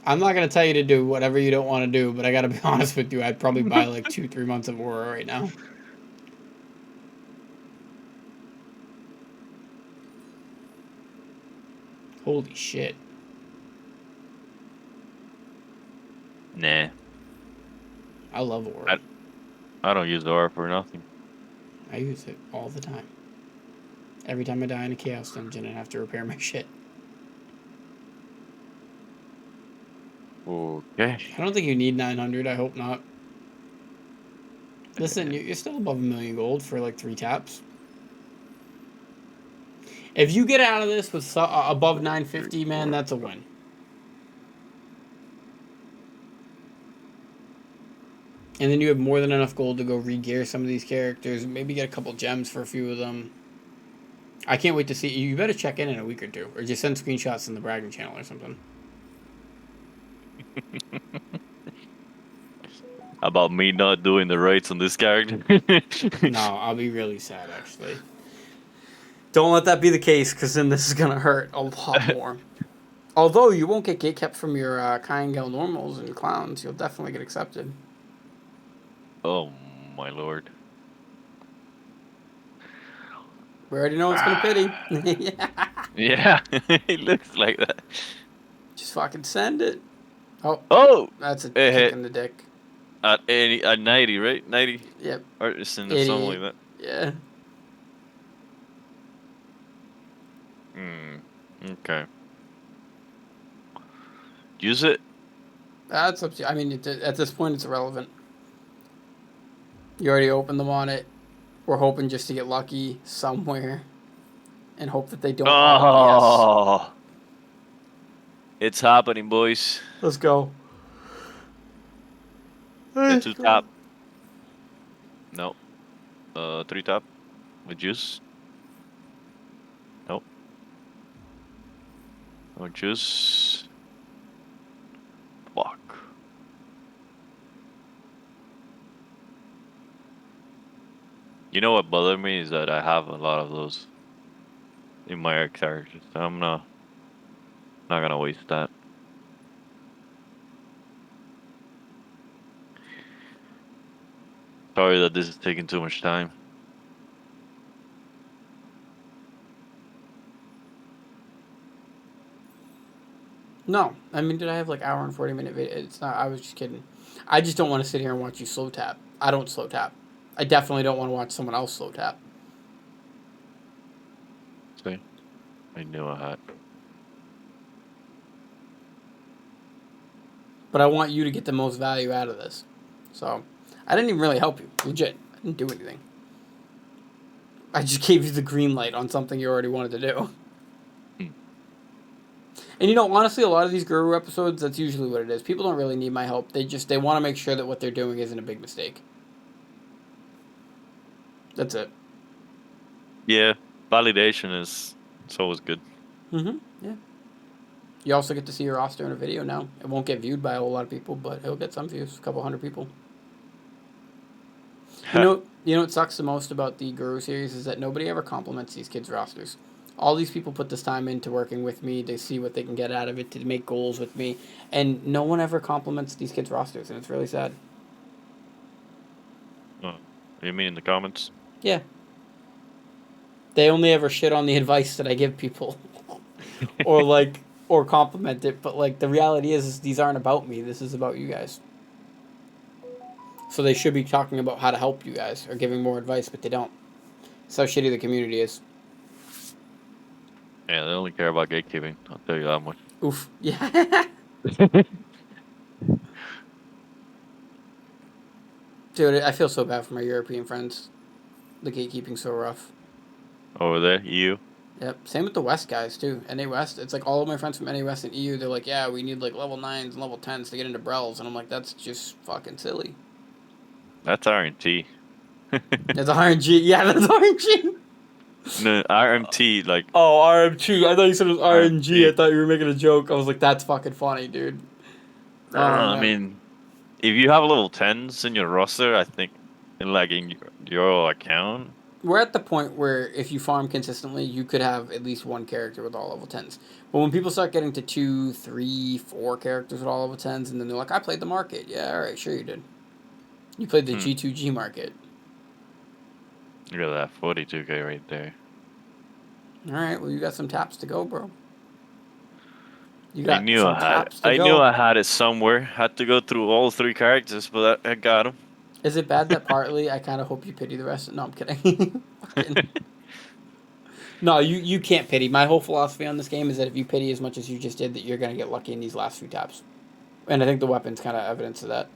I'm not gonna tell you to do whatever you don't want to do, but I gotta be honest with you. I'd probably buy like 2-3 months of Aura right now. Holy shit! Nah. I love Aura. I don't use R for nothing. I use it all the time. Every time I die in a Chaos Dungeon and have to repair my shit. Okay. I don't think you need 900. I hope not. Listen, you're still above 1,000,000 gold for like 3 taps. If you get out of this with above 950, man, that's a win. And then you have more than enough gold to go re-gear some of these characters. Maybe get a couple gems for a few of them. I can't wait to see. You better check in a week or two. Or just send screenshots in the bragging channel or something. About me not doing the raids on this character? No, I'll be really sad, actually. Don't let that be the case, because then this is going to hurt a lot more. Although you won't get gatekept from your Kyangel normals and clowns, you'll definitely get accepted. Oh, my lord. We already know it's going to pity. Yeah, it looks like that. Just fucking send it. Oh! That's a kick in the dick. At 90, right? 90? Yep. Artisan or something like that. Yeah. Okay. Use it? That's up to you. I mean, at this point, it's irrelevant. You already opened them on it. We're hoping just to get lucky somewhere. And hope that they don't all yes. It's happening, boys. Let's go. The 2 tap. No. 3 tap. With juice. Nope. No juice. Fuck. You know what bothered me is that I have a lot of those in my characters. So I'm not gonna waste that. Sorry that this is taking too much time. No. I mean, did I have like hour and 40-minute video? It's not. I was just kidding. I just don't want to sit here and watch you slow tap. I don't slow tap. I definitely don't want to watch someone else slow tap. See? I knew I had. But I want you to get the most value out of this. So, I didn't even really help you. Legit. I didn't do anything. I just gave you the green light on something you already wanted to do. And you know, honestly, a lot of these Guru episodes, that's usually what it is. People don't really need my help. They want to make sure that what they're doing isn't a big mistake. That's it. Yeah, validation is always good. Yeah. You also get to see your roster in a video now. It won't get viewed by a whole lot of people, but it'll get some views, a couple hundred people. You know what sucks the most about the Guru series is that nobody ever compliments these kids' rosters. All these people put this time into working with me to see what they can get out of it, to make goals with me, and no one ever compliments these kids' rosters, and it's really sad. You mean in the comments? Yeah. They only ever shit on the advice that I give people. or compliment it, but like the reality is these aren't about me. This is about you guys. So they should be talking about how to help you guys or giving more advice, but they don't. That's how shitty the community is. Yeah, they only care about gatekeeping. I'll tell you that much. Oof. Yeah. Dude, I feel so bad for my European friends. The gatekeeping's so rough. Over there, EU. Yep. Same with the West guys, too. NA West. It's like all of my friends from NA West and EU, they're like, yeah, we need like level 9s and level 10s to get into Brels. And I'm like, that's just fucking silly. That's RNT. That's RNG. Yeah, that's RNG. No, RMT, like... Oh, RMT. I thought you said it was RNG. I thought you were making a joke. I was like, that's fucking funny, dude. I mean, if you have level 10s in your roster, I think, in your account, we're at the point where if you farm consistently, you could have at least one character with all level 10s. But when people start getting to 2, 3, 4 characters with all level 10s, and then they're like, I played the market. Yeah, all right, sure you did. You played the G2G market. Look at that 42k right there. All right, well, you got some taps to go, bro. You I got knew some I had it. taps to I go. knew I had it somewhere. Had to go through all 3 characters, but I got them. Is it bad that partly I kind of hope you pity the rest? No, I'm kidding. Fucking. No, you can't pity. My whole philosophy on this game is that if you pity as much as you just did, that you're going to get lucky in these last few taps. And I think the weapon's kind of evidence of that.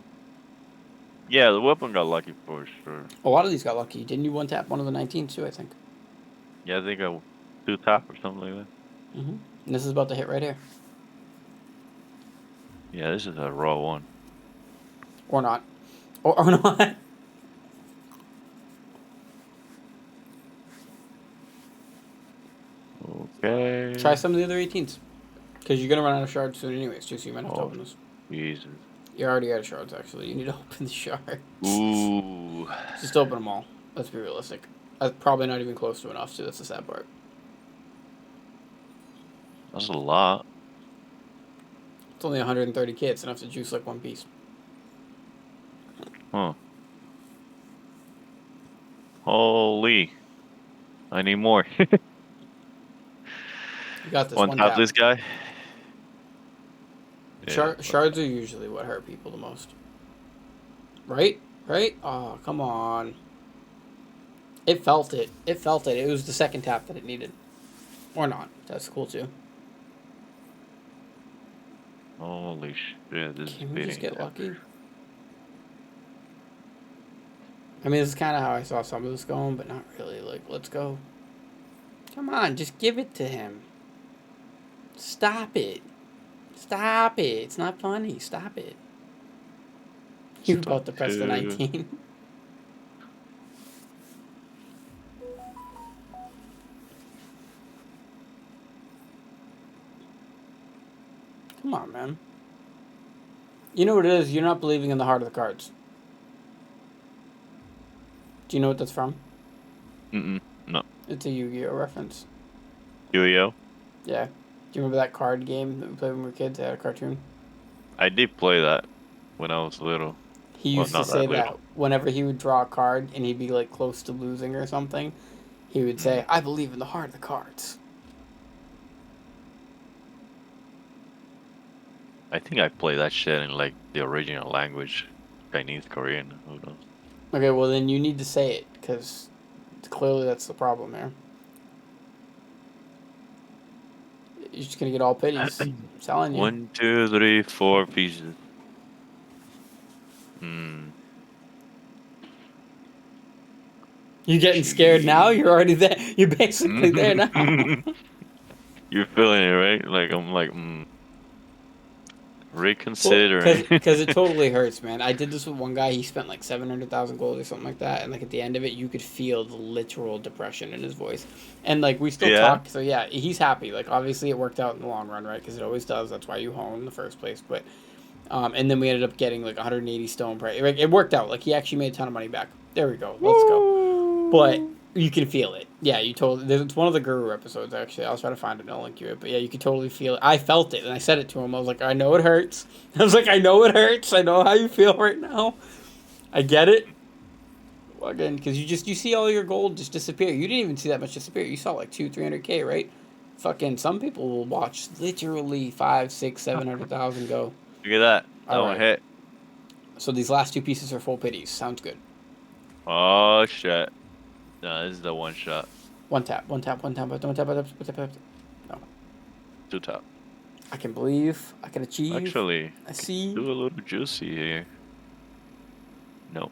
Yeah, the weapon got lucky for sure. A lot of these got lucky. Didn't you one tap one of the 19s too, I think? Yeah, I think I 2-tap or something like that. Mm-hmm. And this is about to hit right here. Yeah, this is a raw one. Or not. Or not. Okay. Try some of the other 18s. Because you're going to run out of shards soon anyways, too, so you might have to open this. Jesus. You're already out of shards, actually. You need to open the shards. Ooh. Just open them all. Let's be realistic. That's probably not even close to enough, too. That's the sad part. That's a lot. It's only 130k. It's enough to juice like one piece. Huh. Holy. I need more. You got this. One tap this guy. Yeah, Shards are usually what hurt people the most. Right? Right? Oh, come on. It felt it. It felt it. It was the second tap that it needed. Or not. That's cool, too. Holy shit, this Can is we just beating. get lucky? I mean, this is kind of how I saw some of this going, but not really. Like, let's go. Come on, just give it to him. Stop it. Stop it. It's not funny. Stop it. You're about to press the 19. Come on, man. You know what it is? You're not believing in the heart of the cards. Do you know what that's from? No. It's a Yu-Gi-Oh reference. Yu-Gi-Oh? Yeah. Do you remember that card game that we played when we were kids? They had a cartoon. I did play that when I was little. He used to say that whenever he would draw a card and he'd be like close to losing or something, he would say, I believe in the heart of the cards. I think I played that shit in like the original language. Chinese, Korean, who knows? Okay, well then you need to say it, because clearly that's the problem here. You're just going to get all pities. I'm telling you. 1, 2, 3, 4 pieces. You getting scared now? You're already there. You're basically there now. You're feeling it, right? Like, I'm like, reconsidering. Because it totally hurts, man. I did this with one guy. He spent like 700,000 gold or something like that. And like at the end of it, you could feel the literal depression in his voice. And like we still talk. So yeah, he's happy. Like obviously it worked out in the long run, right? Because it always does. That's why you hone in the first place. But and then we ended up getting like 180 stone price. Like, it worked out. Like he actually made a ton of money back. There we go. Let's go. But you can feel it. Yeah, you totally. It's one of the Guru episodes, actually. I'll try to find it and I'll link you it. But yeah, you could totally feel it. I felt it, and I said it to him. I was like, I know it hurts. I was like, I know it hurts. I know how you feel right now. I get it. Again, because you see all your gold just disappear. You didn't even see that much disappear. You saw like 200-300K, right? Fucking some people will watch literally 500, 600, 700,000 go. Look at that. That All one right. hit. So these last 2 pieces are full pities. Sounds good. Oh, shit. No, this is the one shot. One tap. No. 2 tap. I can believe. I can achieve. Actually, I see. do a little juicy here. No.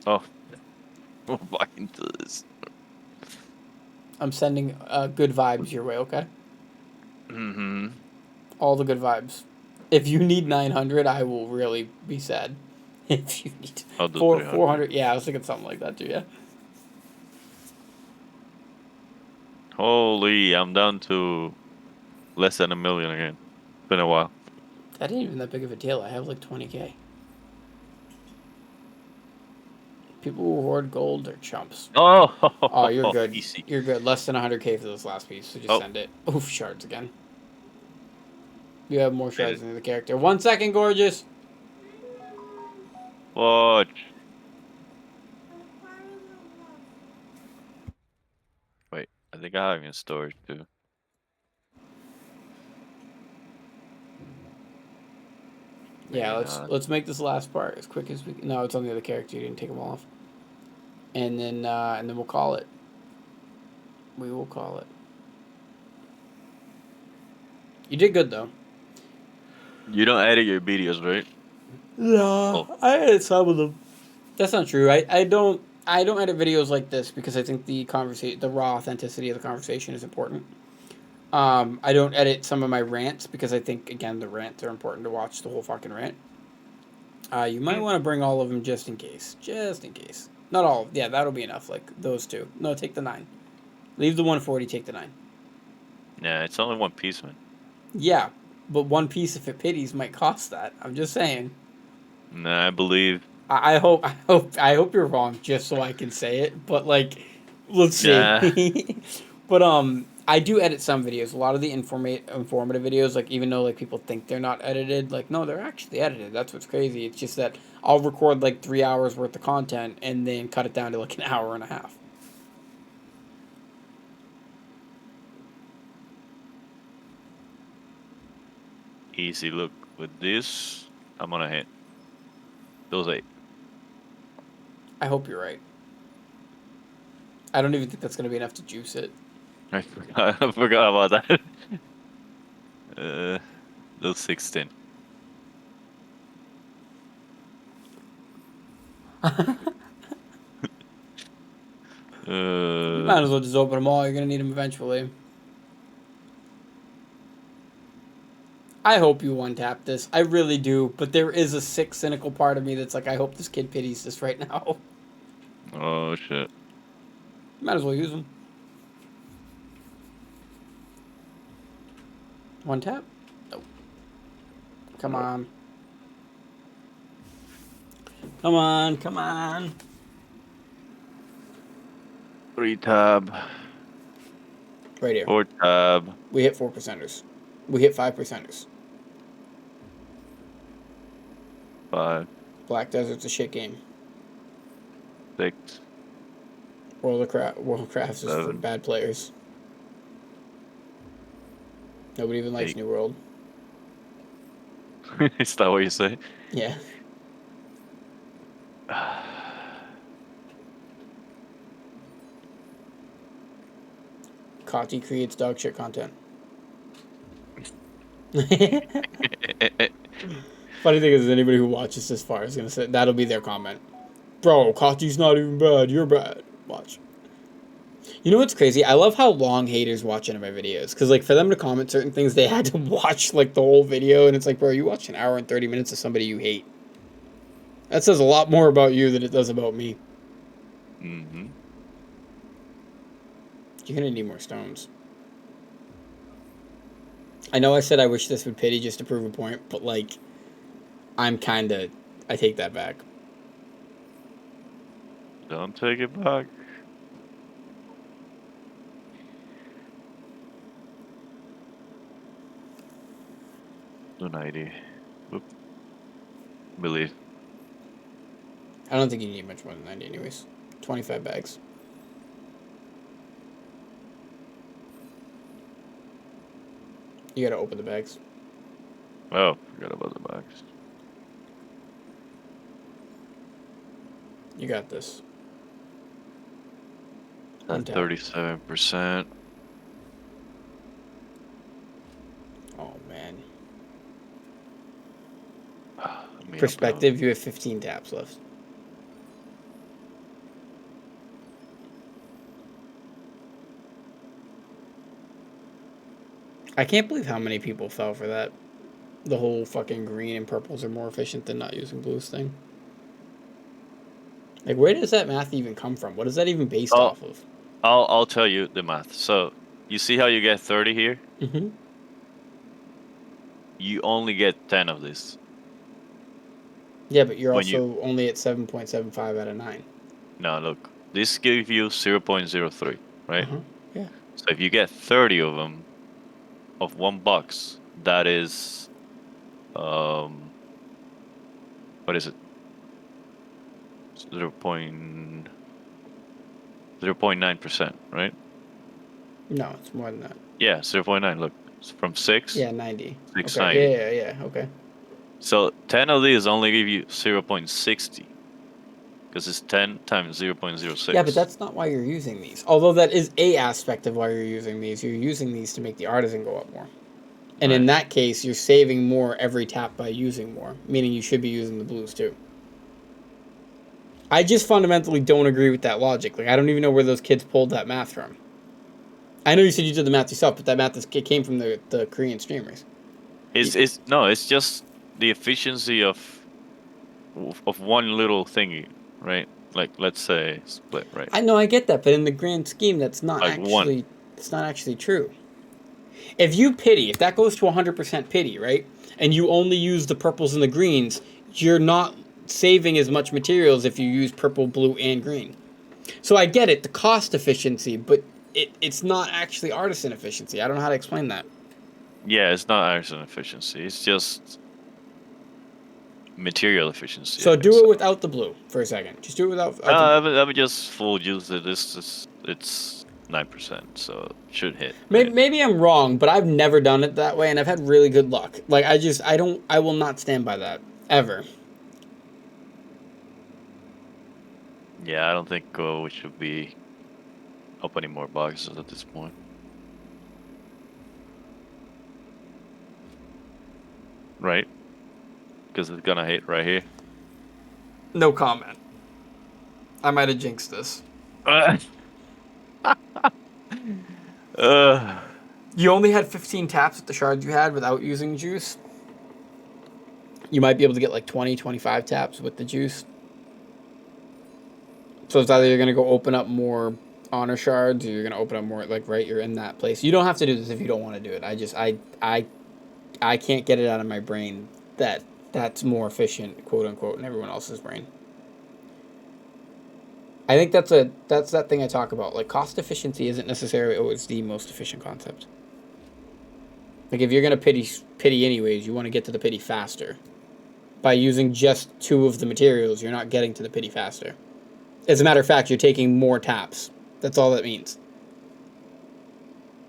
Oh. We're back into this. I'm sending good vibes your way, okay? Mm-hmm. All the good vibes. If you need 900, I will really be sad. If you need I'll do 400, yeah, I was thinking something like that too, yeah. Holy, I'm down to less than 1 million again. It's been a while. That ain't even that big of a deal. I have like 20K. People who hoard gold are chumps. Oh, Oh, you're good. easy. You're good. Less than 100k for this last piece, so just Oh, send it. Oof, shards again. You have more made shards it. than the character. 1 second, gorgeous. Watch. Wait, I think I have it in storage too. Yeah, Maybe let's not. let's make this last part as quick as we can. No, it's on the other character. You didn't take them all off. And then we'll call it. We will call it. You did good though. You don't edit your videos, right? No, Oh, I edit some of them. That's not true. I don't edit videos like this because I think the raw authenticity of the conversation is important. I don't edit some of my rants because I think again the rants are important to watch the whole fucking rant. You might want to bring all of them just in case. Just in case. Not all. Yeah, that'll be enough. Like those two. No, take the 9. Leave the 140. Take the 9. yeah, it's only one piece, man. Yeah, but one piece if it pities might cost that. I'm just saying. Nah, I believe. I hope you're wrong, just so I can say it. But like, let's Yeah, see. But I do edit some videos. A lot of the informative videos, like even though like people think they're not edited, like no, they're actually edited. That's what's crazy. It's just that I'll record like 3 hours worth of content and then cut it down to like an hour and a half. easy. Look, with this, I'm gonna hit those 8. I hope you're right. I don't even think that's gonna be enough to juice it. I forgot about that. Those 16. You might as well just open them all. You're gonna need them eventually. I hope you one-tap this. I really do. But there is a sick, cynical part of me that's like, I hope this kid pities this right now. Oh shit. Might as well use them. One tap? Nope. Come Nope. on. Come on, come on. 3 tab, Right here. 4 tab, We hit 4%ers. We hit 5%ers. 5, Black Desert's a shit game. 6, World of Crafts is for 7, bad players. Nobody even likes 8. New World. Is that what you say? Yeah. Kati creates dog shit content. Funny thing is, anybody who watches this far is gonna say that'll be their comment. Bro, Kati's not even bad. You're bad. Watch. You know what's crazy? I love how long haters watch into my videos. Because, like, for them to comment certain things, they had to watch, like, the whole video. And it's like, bro, you watched an hour and 30 minutes of somebody you hate. That says a lot more about you than it does about me. Mm-hmm. You're going to need more stones. I know I said I wish this would pity just to prove a point. But, like, I take that back. Don't take it back. No idea. Whoop. Believe. I don't think you need much more than 90 anyways. 25 bags. You got to open the bags. Oh, forgot about the bags. You got this. At 37%. Oh, man. Me Perspective, you have 15 taps left. I can't believe how many people fell for that. The whole fucking green and purples are more efficient than not using blues thing. Like, where does that math even come from? What is that even based off of? I'll tell you the math. So you see how you get 30 here? Mm-hmm. You only get 10 of this. Yeah, but you're When also only at 7.75 out of 9. Now look, this gives you 0.03, right? Yeah. So if you get 30 of them, of one box, that is, what is it? 0.9%, right? No, it's more than that. Yeah, 0.9. Look, it's from 6, Yeah, 90. 690. Okay. Yeah. Okay. So 10 of these only give you 0.60 because it's 10 times Yeah, but 0.06. that's not why you're using these. Although that is a aspect of why you're using these. You're using these to make the artisan go up more. And in Right. that case, you're saving more every tap by using more, meaning you should be using the blues too. I just fundamentally don't agree with that logic. Like, I don't even know where those kids pulled that math from. I know you said you did the math yourself, but that math it came from the Korean streamers. It's just the efficiency of one little thingy, right? Like let's say split, right? I know I get that, but in the grand scheme, Like one. that's not actually true. If you pity, if that goes to 100% pity, right, and you only use the purples and the greens, you're not saving as much materials if you use purple, blue, and green. So I get it, the cost efficiency, but it's not actually artisan efficiency. I don't know how to explain that. Yeah, it's not artisan efficiency. It's just material efficiency, I So think do so. it without the blue for a second. Just do it without. I would just full use it. It's 9%, so it should hit. Right? Maybe I'm wrong, but I've never done it that way, and I've had really good luck. Like I will not stand by that ever. Yeah, I don't think we should be opening more boxes at this point. Right? Because it's gonna hit right here. No comment. I might have jinxed this. uh, You only had 15 taps with the shards you had without using juice. You might be able to get like 20, 25 taps with the juice. So it's either you're going to go open up more honor shards or you're going to open up more, like, right, you're in that place. You don't have to do this if you don't want to do it. I can't get it out of my brain that that's more efficient, quote unquote, in everyone else's brain. I think that's that thing I talk about. Like, cost efficiency isn't necessarily always the most efficient concept. Like, if you're going to pity anyways, you want to get to the pity faster. By using just 2 of the materials, you're not getting to the pity faster. As a matter of fact, you're taking more taps. That's all that means.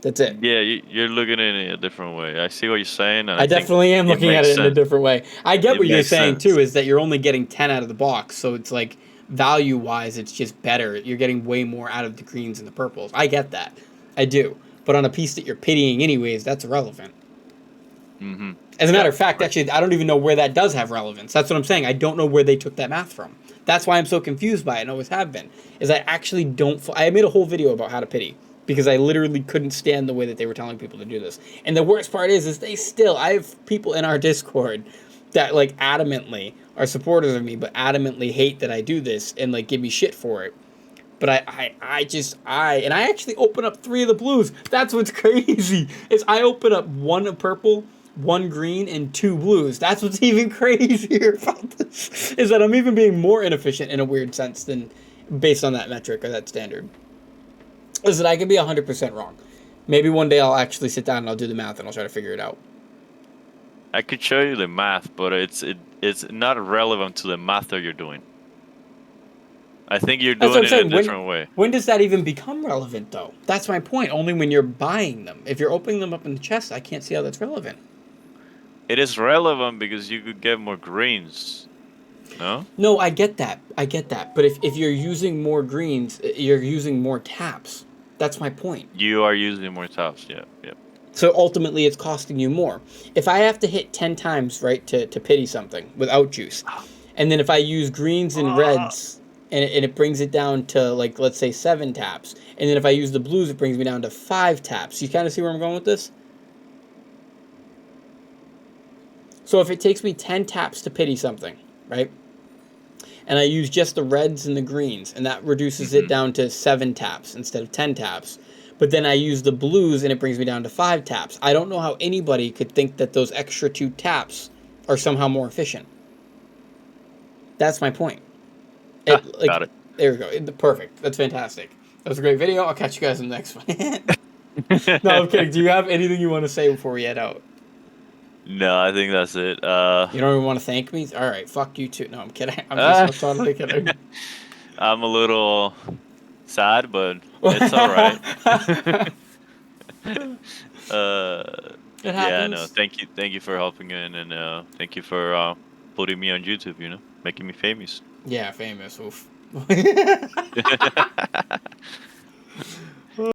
That's it. yeah, you're looking at it a different way. I see what you're saying, and I think definitely am looking at makes it in a sense. different way. I get It what you're makes saying, sense. too, is that you're only getting 10 out of the box, so it's like, value-wise, it's just better. You're getting way more out of the greens and the purples. I get that. I do. But on a piece that you're pitying anyways, that's irrelevant. Mm-hmm. As a matter of fact, Right. actually, I don't even know where that does have relevance. That's what I'm saying. I don't know where they took that math from. That's why I'm so confused by it and always have been. Is I actually don't... I made a whole video about how to pity. Because I literally couldn't stand the way that they were telling people to do this. And the worst part is they still... I have people in our Discord that, like, adamantly are supporters of me, but adamantly hate that I do this and, like, give me shit for it. But I actually open up 3 of the blues. That's what's crazy. Is I open up 1 purple, 1 green, and 2 blues. That's what's even crazier about this. Is that I'm even being more inefficient in a weird sense than based on that metric or that standard. Is that I could be 100% wrong. Maybe one day I'll actually sit down and I'll do the math and I'll try to figure it out. I could show you the math, but it's not relevant to the math that you're doing. I think you're That's doing what I'm it in a saying. different way. When does that even become relevant, though? That's my point. Only when you're buying them. If you're opening them up in the chest, I can't see how that's relevant. It is relevant because you could get more greens. No? No, I get that. But if you're using more greens, you're using more taps. That's my point. You are using more tops, yeah. So ultimately, it's costing you more. If I have to hit 10 times, right, to pity something without juice, and then if I use greens and reds, and it brings it down to, like, let's say 7 taps, and then if I use the blues, it brings me down to 5 taps. You kind of see where I'm going with this? So if it takes me 10 taps to pity something, right, and I use just the reds and the greens, and that reduces it down to 7 taps instead of 10 taps. But then I use the blues, and it brings me down to 5 taps. I don't know how anybody could think that those extra 2 taps are somehow more efficient. That's my point. Got it. There we go. Perfect. That's fantastic. That was a great video. I'll catch you guys in the next one. No, I'm kidding. Do you have anything you want to say before we head out? No, I think that's it. You don't even want to thank me? All right, fuck you too. No, I'm kidding. I'm totally kidding. I'm a little sad, but it's all right. It Yeah, no, happens. thank you for helping in, and thank you for putting me on YouTube. Making me famous. Yeah, famous. Oof.